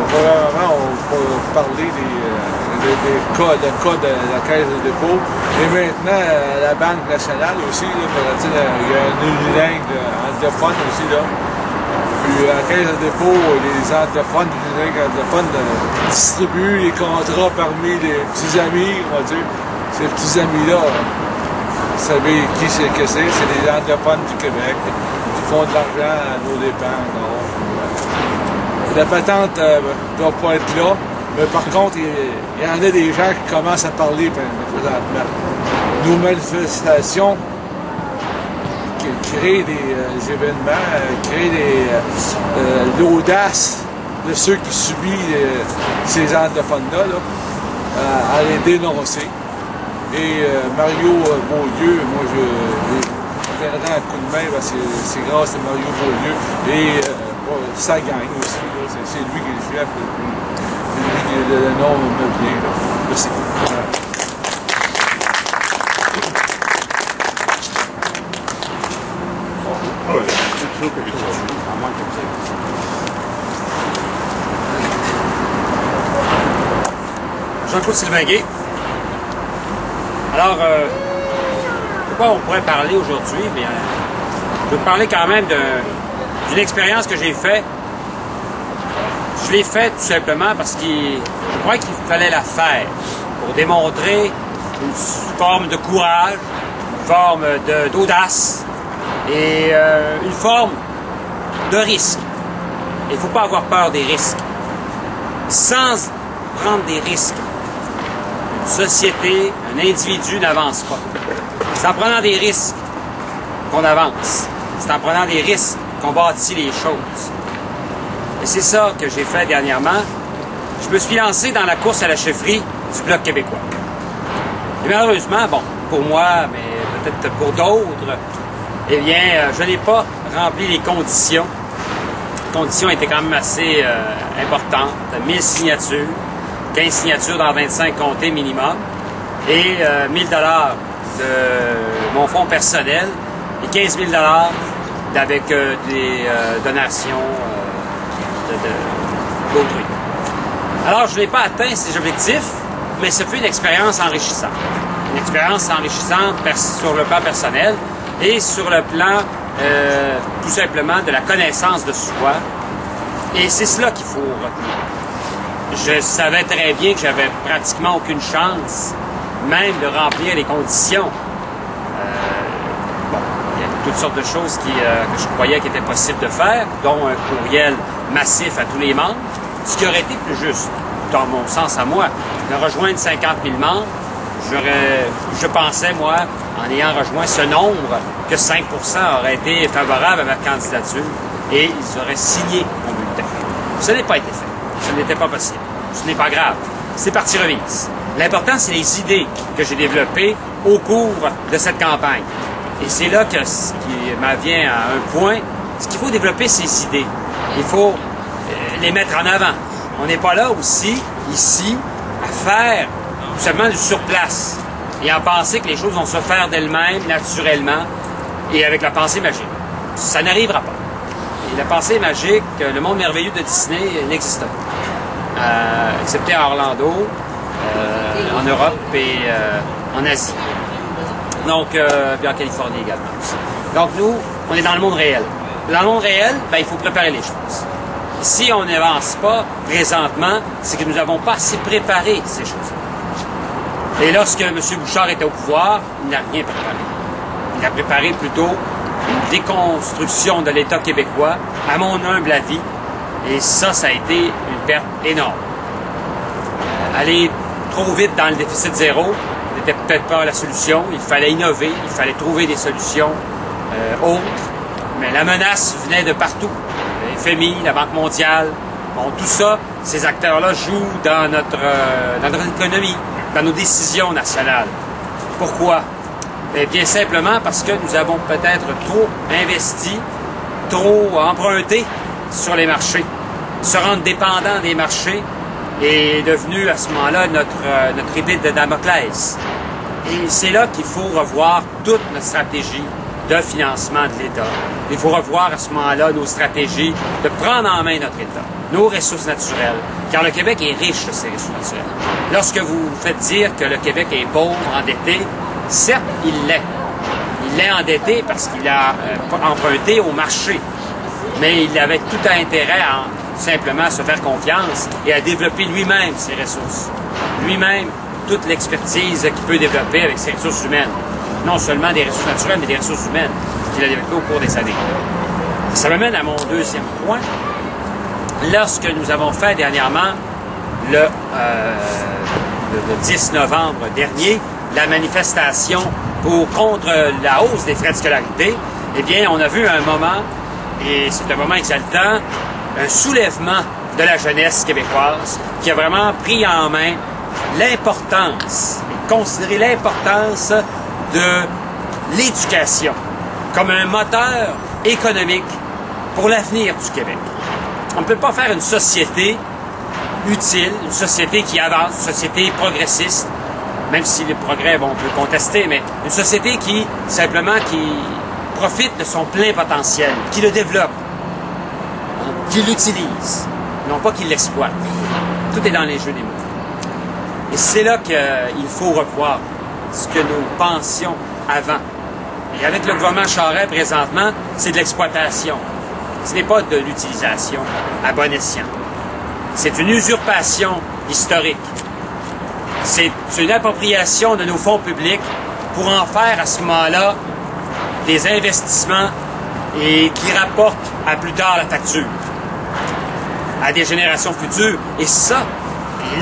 C: Probablement, on va parler des cas de la Caisse de dépôt. Et maintenant, la Banque nationale aussi, là, il y a une unilingue anglophone aussi, là. Puis à la Caisse de dépôt, les anglophones, les anglophones distribuent les contrats parmi les petits amis, on va dire. Ces petits amis-là, vous savez qui c'est que c'est? C'est les anglophones du Québec qui font de l'argent à nos dépens. La patente ne doit pas être là, mais par contre, il y en a des gens qui commencent à parler présentement. Nos manifestations créer des événements, créer l'audace de ceux qui subissent ces anglophones-là, à les dénoncer. Et Mario Beaulieu, moi je donnerai un coup de main parce que c'est grâce à Mario Beaulieu et sa gang aussi. C'est lui qui est le chef, c'est lui qui le nom me vient. Merci.
G: Jean-Claude Sylvain-Gay. Alors, de quoi on pourrait parler aujourd'hui? Bien, je vais parler quand même d'une expérience que j'ai faite. Je l'ai faite tout simplement parce que je crois qu'il fallait la faire pour démontrer une forme de courage, une forme d'audace et une forme de risque. Il ne faut pas avoir peur des risques. Sans prendre des risques, une société, un individu n'avance pas. C'est en prenant des risques qu'on avance. C'est en prenant des risques qu'on bâtit les choses. Et c'est ça que j'ai fait dernièrement. Je me suis lancé dans la course à la chefferie du Bloc québécois. Et malheureusement, bon, pour moi, mais peut-être pour d'autres, eh bien, je n'ai pas rempli les conditions. Les conditions étaient quand même assez importantes. 1000 signatures, 15 signatures dans 25 comtés minimum, et 1000 $ de mon fonds personnel, et 15 000 $ avec des donations d'autrui. Alors, je n'ai pas atteint ces objectifs, mais ce fut une expérience enrichissante. Une expérience enrichissante sur le plan personnel et sur le plan, tout simplement, de la connaissance de soi. Et c'est cela qu'il faut retenir. Je savais très bien que j'avais pratiquement aucune chance, même de remplir les conditions. Bon, il y a toutes sortes de choses que je croyais qu'il était possible de faire, dont un courriel massif à tous les membres, ce qui aurait été plus juste, dans mon sens à moi, de rejoindre 50 000 membres. Je pensais, moi, en ayant rejoint ce nombre, que 5 % auraient été favorables à ma candidature et ils auraient signé mon bulletin. Ce n'est pas été fait. Ce n'était pas possible. Ce n'est pas grave. C'est partie remise. L'important, c'est les idées que j'ai développées au cours de cette campagne. Et c'est là que ce qui m'avient à un point, c'est qu'il faut développer ces idées. Il faut les mettre en avant. On n'est pas là aussi, ici, à faire tout simplement du surplace et à penser que les choses vont se faire d'elles-mêmes, naturellement, et avec la pensée magique. Ça n'arrivera pas. Et la pensée magique, le monde merveilleux de Disney n'existe pas. Excepté à Orlando, en Europe et en Asie. Donc, puis en Californie également aussi. Donc nous, on est dans le monde réel. Dans le monde réel, ben, il faut préparer les choses. Si on n'avance pas présentement, c'est que nous n'avons pas assez préparé ces choses-là. Et lorsque M. Bouchard était au pouvoir, il n'a rien préparé. Il a préparé plutôt une déconstruction de l'État québécois, à mon humble avis, et ça a été une perte énorme. Aller trop vite dans le déficit zéro n'était peut-être pas la solution. Il fallait innover, il fallait trouver des solutions autres, mais la menace venait de partout. Le FMI, la Banque mondiale, bon, tout ça, ces acteurs-là jouent dans notre économie, dans nos décisions nationales. Pourquoi? Bien simplement parce que nous avons peut-être trop investi, trop emprunté sur les marchés. Se rendre dépendant des marchés est devenu à ce moment-là notre épée de Damoclès. Et c'est là qu'il faut revoir toute notre stratégie de financement de l'État. Il faut revoir à ce moment-là nos stratégies de prendre en main notre État, nos ressources naturelles, car le Québec est riche de ses ressources naturelles. Lorsque vous faites dire que le Québec est pauvre, endetté, certes, il l'est. Il l'est endetté parce qu'il a emprunté au marché, mais il avait tout intérêt à simplement se faire confiance et à développer lui-même ses ressources. Lui-même, toute l'expertise qu'il peut développer avec ses ressources humaines. Non seulement des ressources naturelles, mais des ressources humaines qu'il a développées au cours des années. Ça m'amène à mon deuxième point. Lorsque nous avons fait dernièrement, le 10 novembre dernier, la manifestation contre la hausse des frais de scolarité, eh bien, on a vu un moment, et c'est un moment exaltant, un soulèvement de la jeunesse québécoise qui a vraiment pris en main l'importance, et considéré l'importance de l'éducation comme un moteur économique pour l'avenir du Québec. On ne peut pas faire une société utile, une société qui avance, une société progressiste, même si le progrès, bon, on peut contester, mais une société qui, simplement, qui profite de son plein potentiel, qui le développe, qui l'utilise, non pas qui l'exploite. Tout est dans les jeux des mots. Et c'est là qu'il faut revoir ce que nous pensions avant. Et avec le gouvernement Charest, présentement, c'est de l'exploitation. Ce n'est pas de l'utilisation à bon escient. C'est une usurpation historique. C'est une appropriation de nos fonds publics pour en faire à ce moment-là des investissements et qui rapportent à plus tard la facture à des générations futures. Et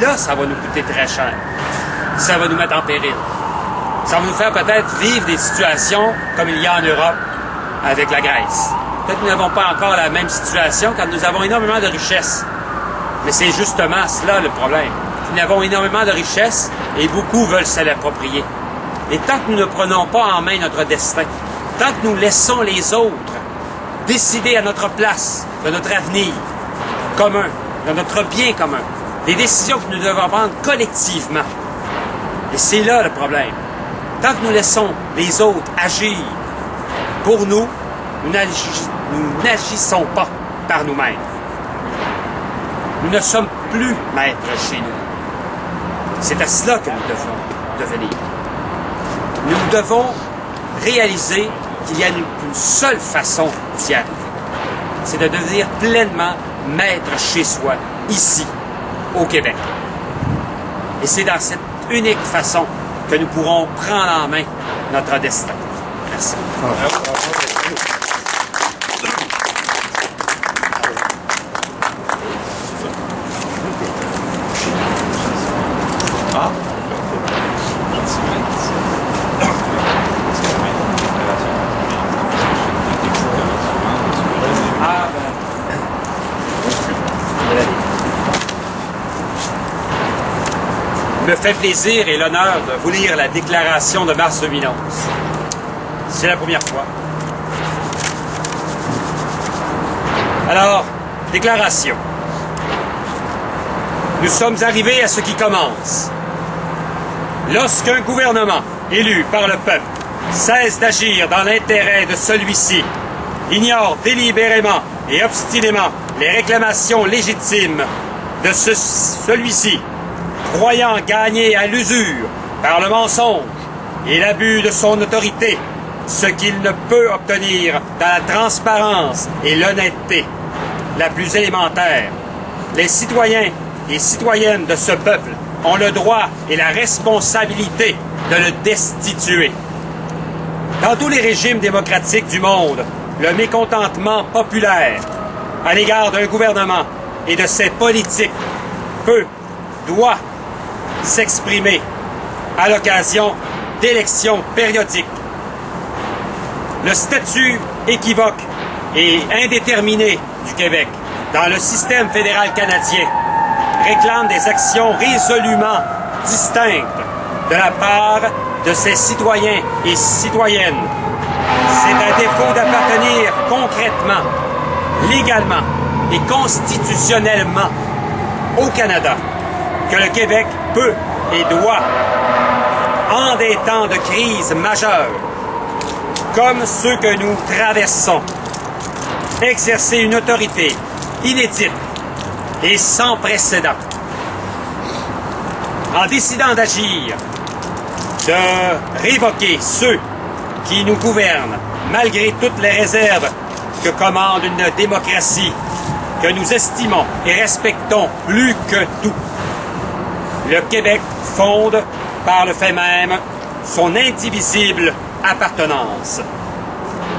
G: là, ça va nous coûter très cher. Ça va nous mettre en péril. Ça va nous faire peut-être vivre des situations comme il y a en Europe avec la Grèce. Peut-être que nous n'avons pas encore la même situation car nous avons énormément de richesses. Mais c'est justement cela le problème. Nous avons énormément de richesses et beaucoup veulent se l'approprier. Et tant que nous ne prenons pas en main notre destin, tant que nous laissons les autres décider à notre place de notre avenir commun, de notre bien commun, des décisions que nous devons prendre collectivement. Et c'est là le problème. Tant que nous laissons les autres agir pour nous, nous n'agissons pas par nous-mêmes. Nous ne sommes plus maîtres chez nous. C'est à cela que nous devons devenir. Nous devons réaliser qu'il y a une seule façon d'y arriver. C'est de devenir pleinement maître chez soi, ici, au Québec. Et c'est dans cette unique façon que nous pourrons prendre en main notre destin. Merci. Il me fait plaisir et l'honneur de vous lire la déclaration de mars 2011. C'est la première fois. Alors, déclaration. Nous sommes arrivés à ce qui commence. Lorsqu'un gouvernement élu par le peuple cesse d'agir dans l'intérêt de celui-ci, ignore délibérément et obstinément les réclamations légitimes de celui-ci, croyant gagner à l'usure par le mensonge et l'abus de son autorité, ce qu'il ne peut obtenir dans la transparence et l'honnêteté la plus élémentaire. Les citoyens et citoyennes de ce peuple ont le droit et la responsabilité de le destituer. Dans tous les régimes démocratiques du monde, le mécontentement populaire à l'égard d'un gouvernement et de ses politiques doit s'exprimer à l'occasion d'élections périodiques. Le statut équivoque et indéterminé du Québec dans le système fédéral canadien réclame des actions résolument distinctes de la part de ses citoyens et citoyennes. C'est à défaut d'appartenir concrètement, légalement et constitutionnellement au Canada que le Québec peut et doit, en des temps de crise majeure, comme ceux que nous traversons, exercer une autorité inédite et sans précédent. En décidant d'agir, de révoquer ceux qui nous gouvernent, malgré toutes les réserves que commande une démocratie que nous estimons et respectons plus que tout. Le Québec fonde, par le fait même, son indivisible appartenance.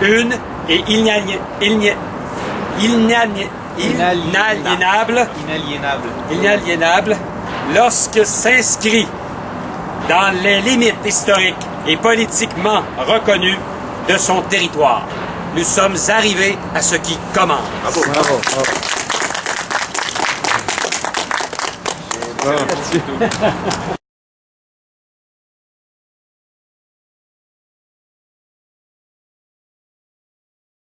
G: Une et inaliénable lorsque s'inscrit dans les limites historiques et politiquement reconnues de son territoire. Nous sommes arrivés à ce qui commence.
B: Bravo. Bravo.